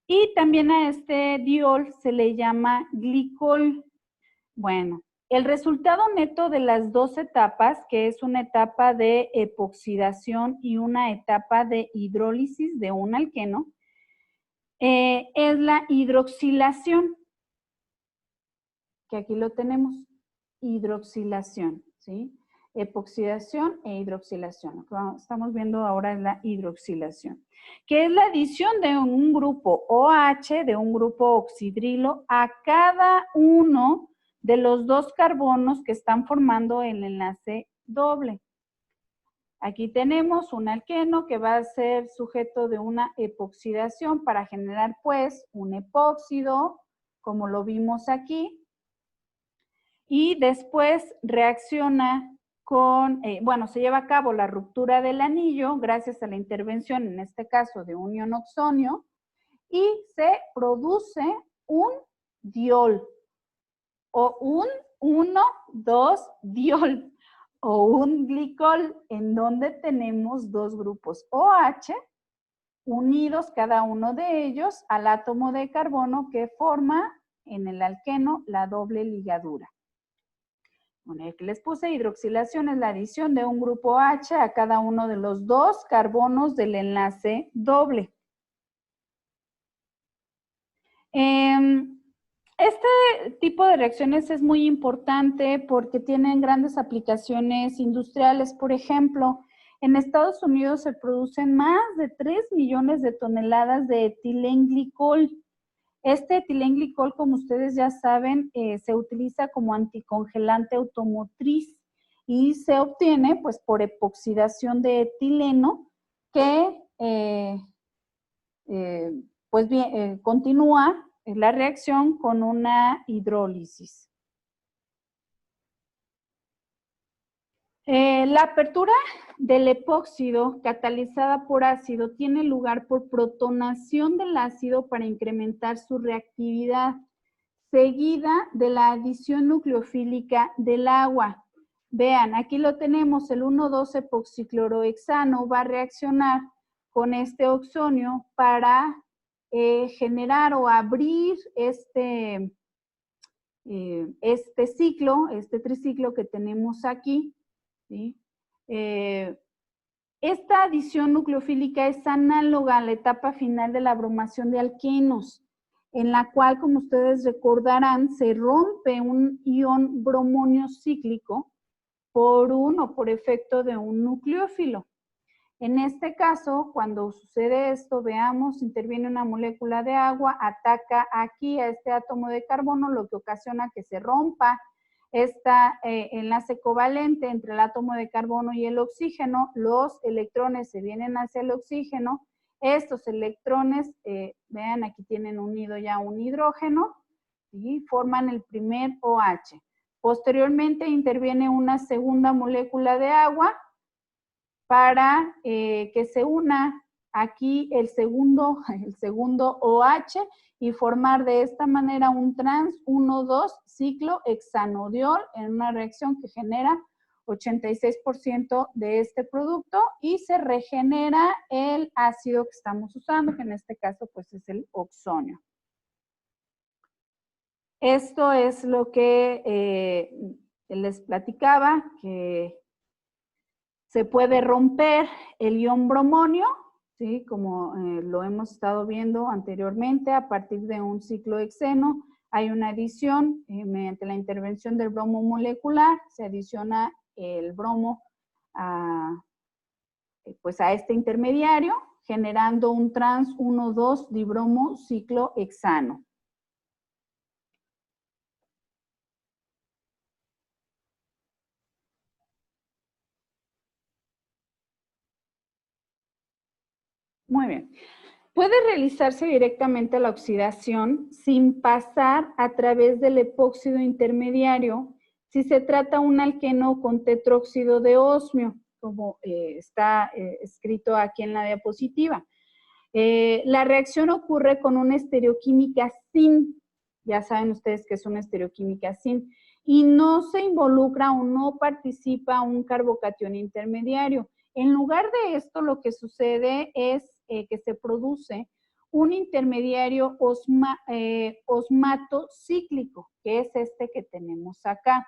Y también a este diol se le llama glicol. Bueno, el resultado neto de las dos etapas, que es una etapa de epoxidación y una etapa de hidrólisis de un alqueno, es la hidroxilación, que aquí lo tenemos, hidroxilación, ¿sí? Epoxidación e hidroxilación. Lo que estamos viendo ahora es la hidroxilación, que es la adición de un grupo OH, de un grupo oxidrilo, a cada uno de los dos carbonos que están formando el enlace doble. Aquí tenemos un alqueno que va a ser sujeto de una epoxidación para generar, pues, un epóxido, como lo vimos aquí, y después reacciona con, se lleva a cabo la ruptura del anillo gracias a la intervención, en este caso, de un ion oxonio, y se produce un diol, o un 1,2-diol, o un glicol, en donde tenemos dos grupos OH unidos cada uno de ellos al átomo de carbono que forma en el alqueno la doble ligadura. Bueno, aquí les puse hidroxilación, es la adición de un grupo OH a cada uno de los dos carbonos del enlace doble. Este tipo de reacciones es muy importante porque tienen grandes aplicaciones industriales. Por ejemplo, en Estados Unidos se producen más de 3 millones de toneladas de etilenglicol. Este etilenglicol, como ustedes ya saben, se utiliza como anticongelante automotriz y se obtiene pues por epoxidación de etileno que continúa la reacción con una hidrólisis. La apertura del epóxido catalizada por ácido tiene lugar por protonación del ácido para incrementar su reactividad, seguida de la adición nucleofílica del agua. Vean, aquí lo tenemos, el 1,2-epoxiclorohexano va a reaccionar con este oxonio para generar o abrir este ciclo, este triciclo que tenemos aquí, ¿sí? Esta adición nucleofílica es análoga a la etapa final de la bromación de alquenos, en la cual, como ustedes recordarán, se rompe un ion bromonio cíclico por efecto de un nucleófilo. En este caso, cuando sucede esto, veamos, interviene una molécula de agua, ataca aquí a este átomo de carbono, lo que ocasiona que se rompa este enlace covalente entre el átomo de carbono y el oxígeno. Los electrones se vienen hacia el oxígeno. Estos electrones, vean, aquí tienen unido ya un hidrógeno y forman el primer OH. Posteriormente interviene una segunda molécula de agua para que se una aquí el segundo OH y formar de esta manera un trans 1,2-ciclohexanodiol en una reacción que genera 86% de este producto y se regenera el ácido que estamos usando, que en este caso pues es el oxonio. Esto es lo que Les platicaba que se puede romper el ion bromonio, ¿sí? Como lo hemos estado viendo anteriormente, a partir de un ciclo hexeno. Hay una adición mediante la intervención del bromo molecular, se adiciona el bromo a este intermediario, generando un trans 1,2 dibromo ciclohexano. Muy bien. Puede realizarse directamente la oxidación sin pasar a través del epóxido intermediario si se trata un alqueno con tetróxido de osmio, como está escrito aquí en la diapositiva. La reacción ocurre con una estereoquímica sin, ya saben ustedes que es una estereoquímica sin, y no se involucra o no participa un carbocatión intermediario. En lugar de esto, lo que sucede es que se produce un intermediario osmato cíclico, que es este que tenemos acá.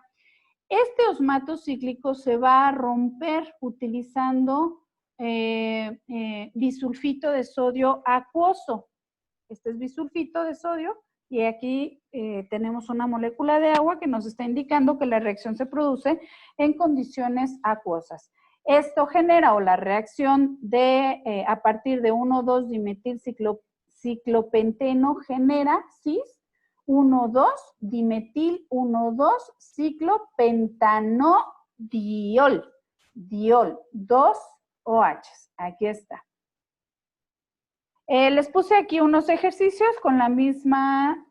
Este osmato cíclico se va a romper utilizando bisulfito de sodio acuoso. Este es bisulfito de sodio y aquí tenemos una molécula de agua que nos está indicando que la reacción se produce en condiciones acuosas. Esto genera, o la reacción de a partir de 1,2 dimetil ciclopenteno genera cis 1,2 dimetil 1,2 ciclopentanodiol. Diol, 2 OH. Aquí está. Les puse aquí unos ejercicios con la misma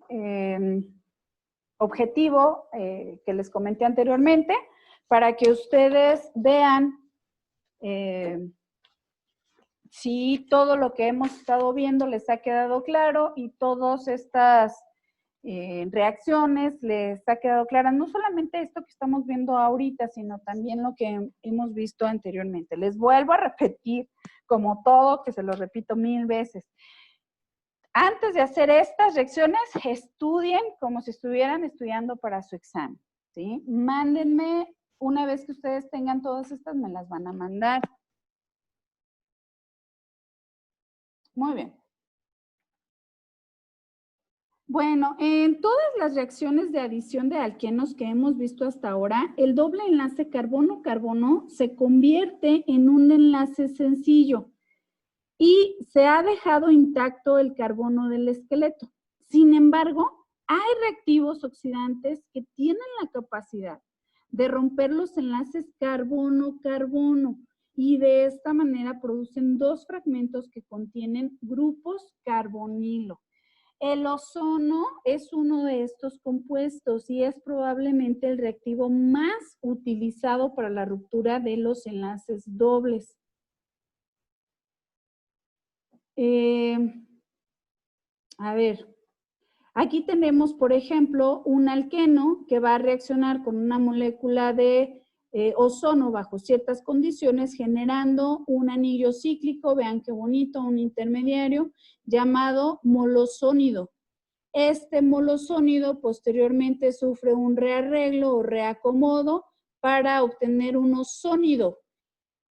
objetivo que les comenté anteriormente, para que ustedes vean si todo lo que hemos estado viendo les ha quedado claro y todas estas reacciones les ha quedado clara. No solamente esto que estamos viendo ahorita, sino también lo que hemos visto anteriormente. Les vuelvo a repetir, como todo, que se lo repito 1000 veces. Antes de hacer estas reacciones, estudien como si estuvieran estudiando para su examen, ¿sí? Mándenme, una vez que ustedes tengan todas estas, me las van a mandar. Muy bien. Bueno, en todas las reacciones de adición de alquenos que hemos visto hasta ahora, el doble enlace carbono-carbono se convierte en un enlace sencillo y se ha dejado intacto el carbono del esqueleto. Sin embargo, hay reactivos oxidantes que tienen la capacidad de romper los enlaces carbono-carbono y de esta manera producen dos fragmentos que contienen grupos carbonilo. El ozono es uno de estos compuestos y es probablemente el reactivo más utilizado para la ruptura de los enlaces dobles. A ver, aquí tenemos, por ejemplo, un alqueno que va a reaccionar con una molécula de ozono bajo ciertas condiciones, generando un anillo cíclico, vean qué bonito, un intermediario llamado molosónido. Este molosónido posteriormente sufre un rearreglo o reacomodo para obtener un ozónido.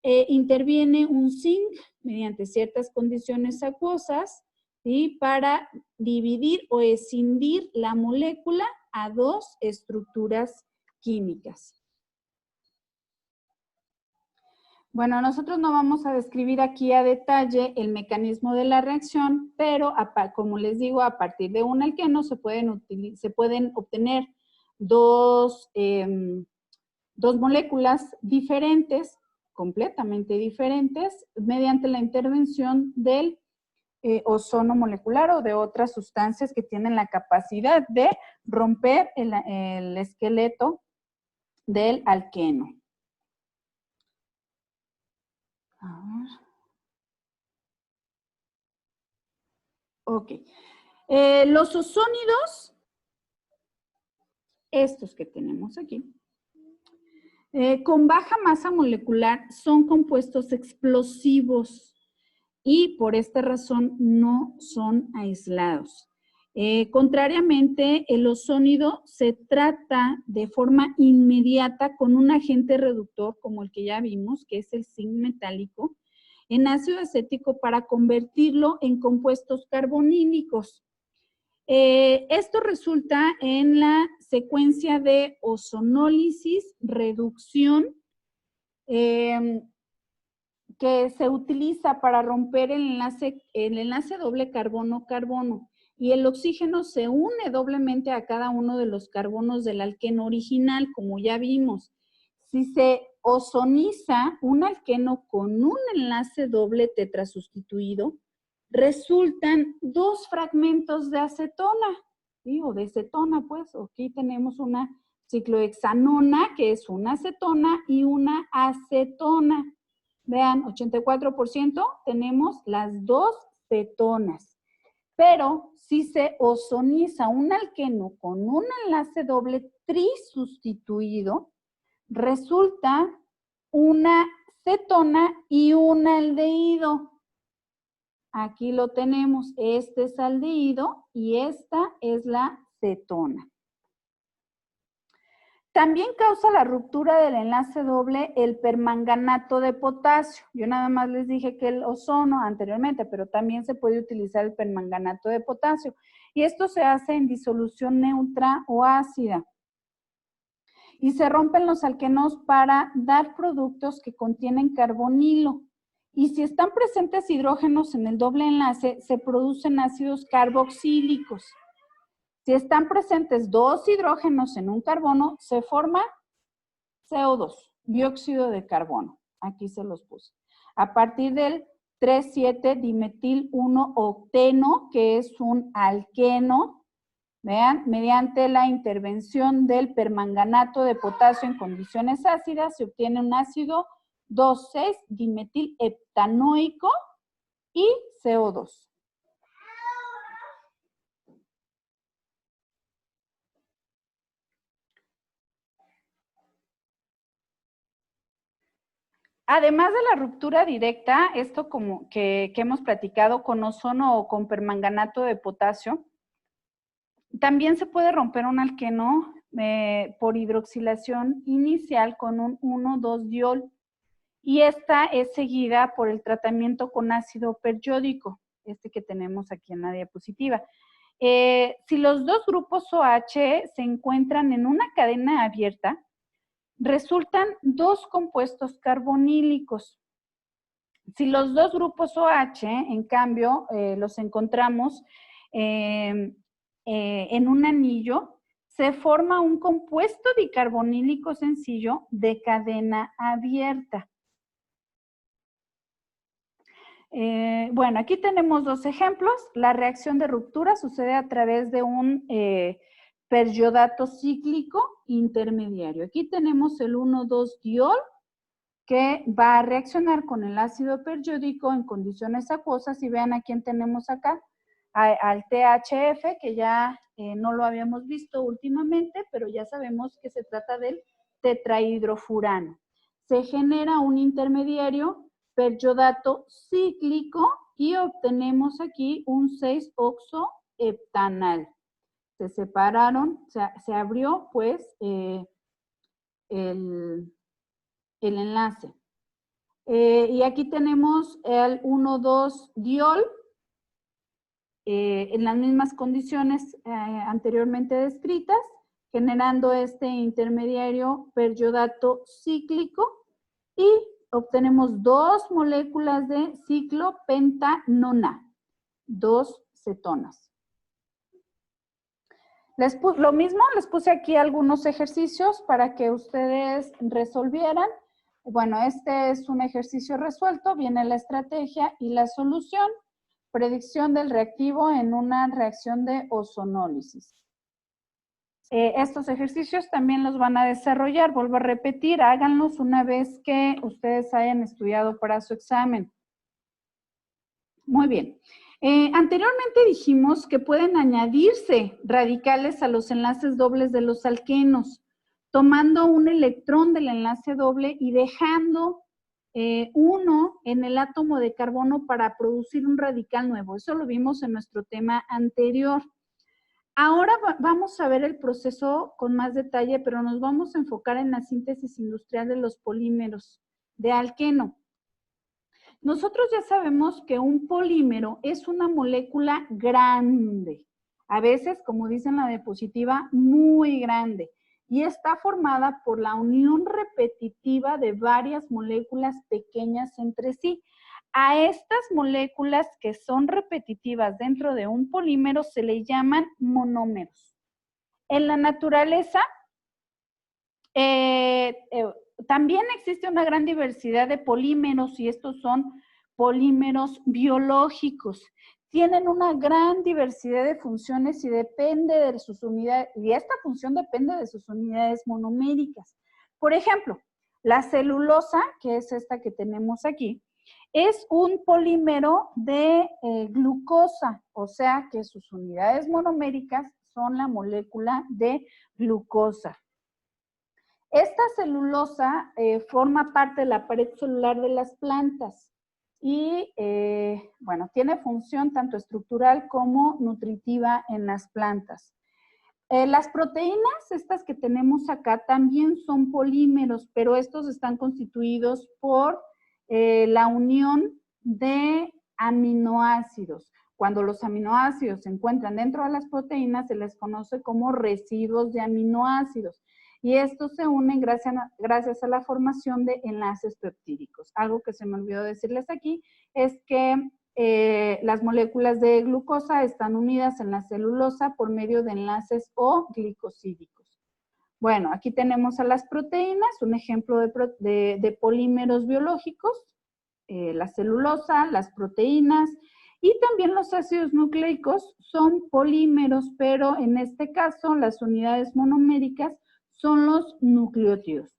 Interviene un zinc mediante ciertas condiciones acuosas, ¿sí? Para dividir o escindir la molécula a dos estructuras químicas. Bueno, nosotros no vamos a describir aquí a detalle el mecanismo de la reacción, pero como les digo, a partir de un alqueno se pueden obtener dos moléculas diferentes, completamente diferentes, mediante la intervención del ozono molecular o de otras sustancias que tienen la capacidad de romper el esqueleto del alqueno. A ver. Ok. Los ozónidos, estos que tenemos aquí, con baja masa molecular son compuestos explosivos y por esta razón no son aislados. Contrariamente, el ozónido se trata de forma inmediata con un agente reductor, como el que ya vimos, que es el zinc metálico, en ácido acético para convertirlo en compuestos carbonílicos. Esto resulta en la secuencia de ozonólisis, reducción, que se utiliza para romper el enlace doble carbono-carbono. Y el oxígeno se une doblemente a cada uno de los carbonos del alqueno original, como ya vimos. Si se ozoniza un alqueno con un enlace doble tetrasustituido, resultan dos fragmentos de acetona, ¿sí? O de cetona, pues. Aquí tenemos una ciclohexanona, que es una acetona, y una acetona. Vean, 84% tenemos las dos cetonas. Pero si se ozoniza un alqueno con un enlace doble trisustituido, resulta una cetona y un aldehído. Aquí lo tenemos, este es aldehído y esta es la cetona. También causa la ruptura del enlace doble el permanganato de potasio. Yo nada más les dije que el ozono anteriormente, pero también se puede utilizar el permanganato de potasio. Y esto se hace en disolución neutra o ácida. Y se rompen los alquenos para dar productos que contienen carbonilo. Y si están presentes hidrógenos en el doble enlace, se producen ácidos carboxílicos. Si están presentes dos hidrógenos en un carbono, se forma CO2, dióxido de carbono. Aquí se los puse. A partir del 3,7-dimetil-1-octeno, que es un alqueno, vean, mediante la intervención del permanganato de potasio en condiciones ácidas, se obtiene un ácido 2,6-dimetil-heptanoico y CO2. Además de la ruptura directa, esto como que hemos platicado con ozono o con permanganato de potasio, también se puede romper un alqueno por hidroxilación inicial con un 1,2-diol y esta es seguida por el tratamiento con ácido periódico, este que tenemos aquí en la diapositiva. Si los dos grupos OH se encuentran en una cadena abierta, resultan dos compuestos carbonílicos. Si los dos grupos OH, en cambio, los encontramos en un anillo, se forma un compuesto dicarbonílico sencillo de cadena abierta. Bueno, aquí tenemos dos ejemplos. La reacción de ruptura sucede a través de un periodato cíclico intermediario. Aquí tenemos el 1,2-diol que va a reaccionar con el ácido periódico en condiciones acuosas y vean a quién tenemos acá, al THF, que ya no lo habíamos visto últimamente, pero ya sabemos que se trata del tetrahidrofurano. Se genera un intermediario periodato cíclico y obtenemos aquí un 6-oxoheptanal. Se separaron, se abrió pues el enlace. Y aquí tenemos el 1,2-diol en las mismas condiciones anteriormente descritas, generando este intermediario periodato cíclico y obtenemos dos moléculas de ciclopentanona, dos cetonas. Lo mismo, les puse aquí algunos ejercicios para que ustedes resolvieran. Bueno, este es un ejercicio resuelto, viene la estrategia y la solución. Predicción del reactivo en una reacción de ozonólisis. Estos ejercicios también los van a desarrollar, vuelvo a repetir, háganlos una vez que ustedes hayan estudiado para su examen. Muy bien. Anteriormente dijimos que pueden añadirse radicales a los enlaces dobles de los alquenos, tomando un electrón del enlace doble y dejando uno en el átomo de carbono para producir un radical nuevo. Eso lo vimos en nuestro tema anterior. Ahora vamos a ver el proceso con más detalle, pero nos vamos a enfocar en la síntesis industrial de los polímeros de alqueno. Nosotros ya sabemos que un polímero es una molécula grande, a veces, como dicen la diapositiva, muy grande, y está formada por la unión repetitiva de varias moléculas pequeñas entre sí. A estas moléculas que son repetitivas dentro de un polímero se le llaman monómeros. En la naturaleza, también existe una gran diversidad de polímeros y estos son polímeros biológicos. Tienen una gran diversidad de funciones y depende de sus unidades, y esta función depende de sus unidades monoméricas. Por ejemplo, la celulosa, que es esta que tenemos aquí, es un polímero de glucosa, o sea que sus unidades monoméricas son la molécula de glucosa. Esta celulosa forma parte de la pared celular de las plantas y, bueno, tiene función tanto estructural como nutritiva en las plantas. Las proteínas, estas que tenemos acá, también son polímeros, pero estos están constituidos por la unión de aminoácidos. Cuando los aminoácidos se encuentran dentro de las proteínas, se les conoce como residuos de aminoácidos. Y estos se unen gracias a la formación de enlaces peptídicos. Algo que se me olvidó decirles aquí es que las moléculas de glucosa están unidas en la celulosa por medio de enlaces O glicosídicos. Bueno, aquí tenemos a las proteínas, un ejemplo de polímeros biológicos, la celulosa, las proteínas, y también los ácidos nucleicos son polímeros, pero en este caso las unidades monoméricas son los nucleótidos.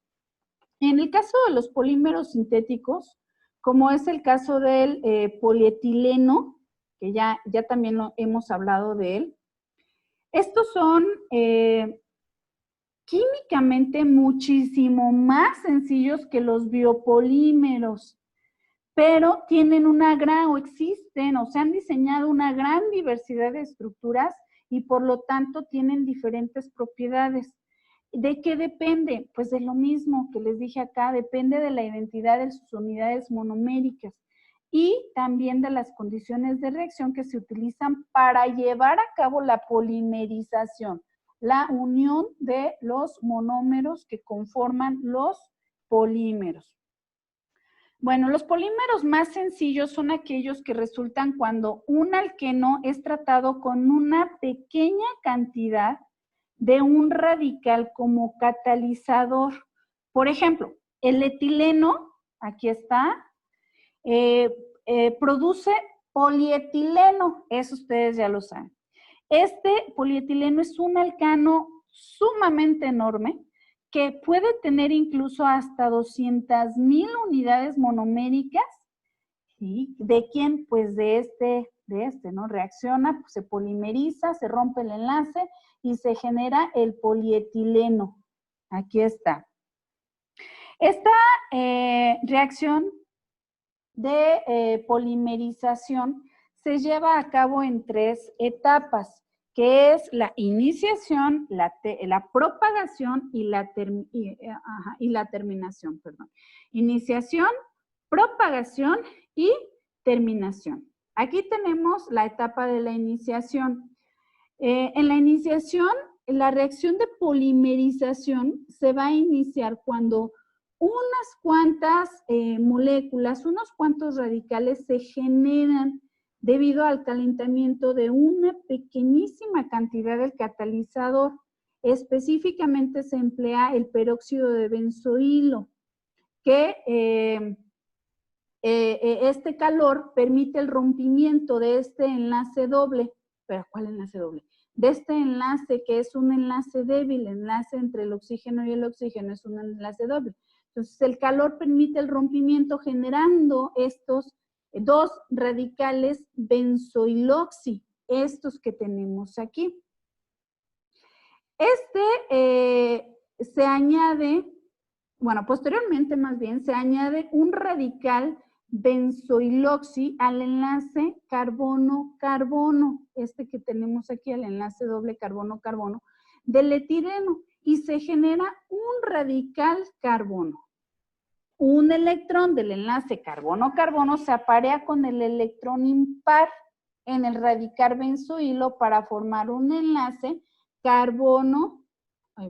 En el caso de los polímeros sintéticos, como es el caso del polietileno, que ya también hemos hablado de él, estos son químicamente muchísimo más sencillos que los biopolímeros, pero tienen o existen o se han diseñado una gran diversidad de estructuras y por lo tanto tienen diferentes propiedades. ¿De qué depende? Pues de lo mismo que les dije acá, depende de la identidad de sus unidades monoméricas y también de las condiciones de reacción que se utilizan para llevar a cabo la polimerización, la unión de los monómeros que conforman los polímeros. Bueno, los polímeros más sencillos son aquellos que resultan cuando un alqueno es tratado con una pequeña cantidad de un radical como catalizador. Por ejemplo, el etileno, aquí está, produce polietileno, eso ustedes ya lo saben. Este polietileno es un alcano sumamente enorme que puede tener incluso hasta 200,000 unidades monoméricas. ¿Sí? ¿De quién? Pues de este, ¿no? Reacciona, pues se polimeriza, se rompe el enlace y se genera el polietileno. Aquí está. Esta reacción de polimerización se lleva a cabo en 3 etapas, que es la iniciación, la propagación y la terminación. Perdón. Iniciación, propagación y terminación. Aquí tenemos la etapa de la iniciación. En la iniciación, la reacción de polimerización se va a iniciar cuando unas cuantas moléculas, unos cuantos radicales se generan debido al calentamiento de una pequeñísima cantidad del catalizador. Específicamente se emplea el peróxido de benzoilo, que este calor permite el rompimiento de este enlace doble. ¿Pero cuál enlace doble? De este enlace que es un enlace débil, el enlace entre el oxígeno y el oxígeno es un enlace doble. Entonces el calor permite el rompimiento generando estos 2 radicales benzoiloxi, estos que tenemos aquí. Se añade, bueno, posteriormente más bien, se añade un radical benzoiloxi al enlace carbono-carbono, este que tenemos aquí, el enlace doble carbono-carbono, del etileno, y se genera un radical carbono. Un electrón del enlace carbono-carbono se aparea con el electrón impar en el radical benzoilo para formar un enlace carbono, aquí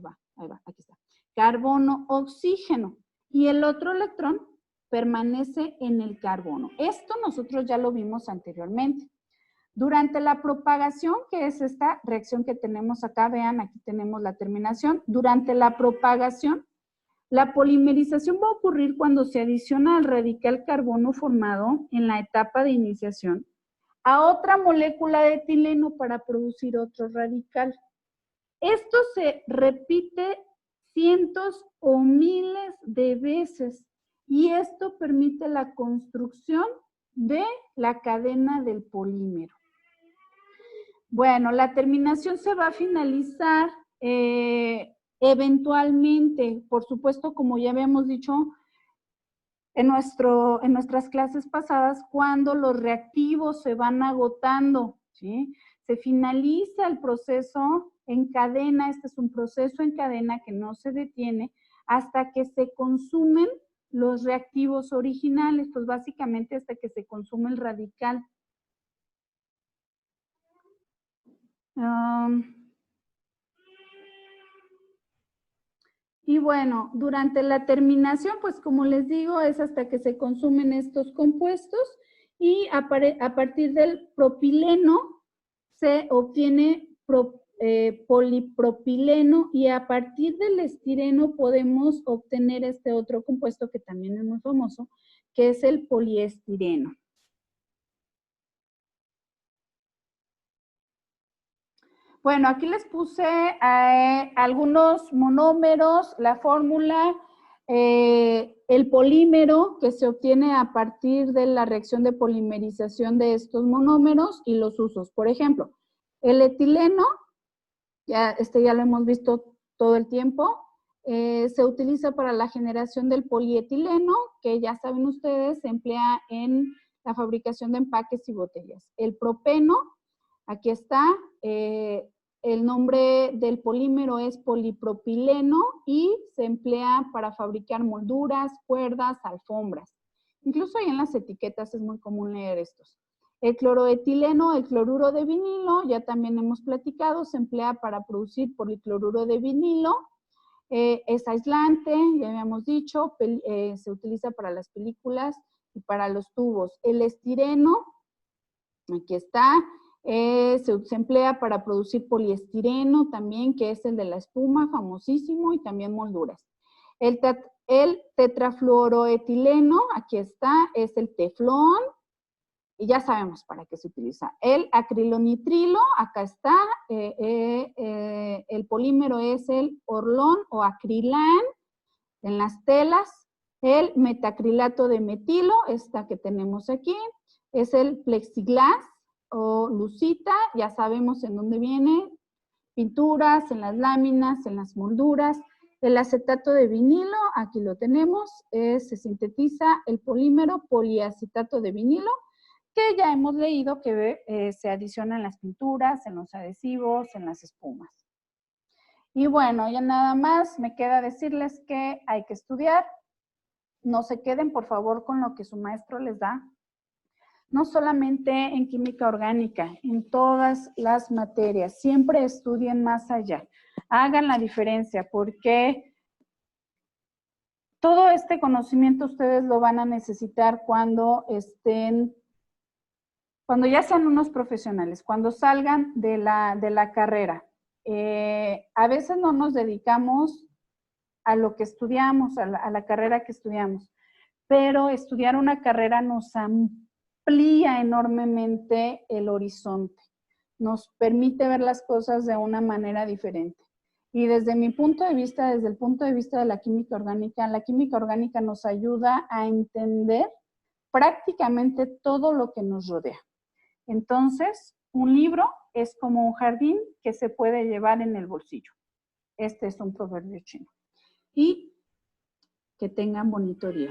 está, carbono-oxígeno, y el otro electrón permanece en el carbono. Esto nosotros ya lo vimos anteriormente. Durante la propagación, que es esta reacción que tenemos acá, vean, aquí tenemos la terminación. Durante la propagación, la polimerización va a ocurrir cuando se adiciona al radical carbono formado en la etapa de iniciación a otra molécula de etileno para producir otro radical. Esto se repite cientos o miles de veces y esto permite la construcción de la cadena del polímero. Bueno, la terminación se va a finalizar eventualmente, por supuesto, como ya habíamos dicho en nuestras clases pasadas, cuando los reactivos se van agotando, ¿sí? Se finaliza el proceso en cadena, este es un proceso en cadena que no se detiene hasta que se consumen los reactivos originales, pues básicamente hasta que se consume el radical. Y bueno, durante la terminación, pues como les digo, es hasta que se consumen estos compuestos y a partir del propileno se obtiene polipropileno y a partir del estireno podemos obtener este otro compuesto que también es muy famoso, que es el poliestireno. Bueno, aquí les puse algunos monómeros, la fórmula, el polímero que se obtiene a partir de la reacción de polimerización de estos monómeros y los usos. Por ejemplo, el etileno, ya lo hemos visto todo el tiempo, se utiliza para la generación del polietileno, que ya saben ustedes, se emplea en la fabricación de empaques y botellas. El propeno, aquí está, el nombre del polímero es polipropileno y se emplea para fabricar molduras, cuerdas, alfombras. Incluso ahí en las etiquetas es muy común leer estos. El cloroetileno, el cloruro de vinilo, ya también hemos platicado, se emplea para producir policloruro de vinilo. Es aislante, ya habíamos dicho, se utiliza para las películas y para los tubos. El estireno, aquí está, se emplea para producir poliestireno también, que es el de la espuma, famosísimo, y también molduras. El tetrafluoroetileno, aquí está, es el teflón, y ya sabemos para qué se utiliza. El acrilonitrilo, acá está, el polímero es el orlón o acrilán en las telas. El metacrilato de metilo, esta que tenemos aquí, es el plexiglas o lucita, ya sabemos en dónde viene, pinturas, en las láminas, en las molduras. El acetato de vinilo, aquí lo tenemos, se sintetiza el polímero poliacetato de vinilo, que ya hemos leído que se adiciona en las pinturas, en los adhesivos, en las espumas. Y bueno, ya nada más me queda decirles que hay que estudiar. No se queden, por favor, con lo que su maestro les da. No solamente en química orgánica, en todas las materias. Siempre estudien más allá. Hagan la diferencia, porque todo este conocimiento ustedes lo van a necesitar cuando ya sean unos profesionales, cuando salgan de la carrera. A veces no nos dedicamos a lo que estudiamos, a la carrera que estudiamos, pero estudiar una carrera nos amplía enormemente el horizonte, nos permite ver las cosas de una manera diferente. Y desde mi punto de vista, desde el punto de vista de la química orgánica nos ayuda a entender prácticamente todo lo que nos rodea. Entonces, un libro es como un jardín que se puede llevar en el bolsillo. Este es un proverbio chino. Y que tengan bonito día.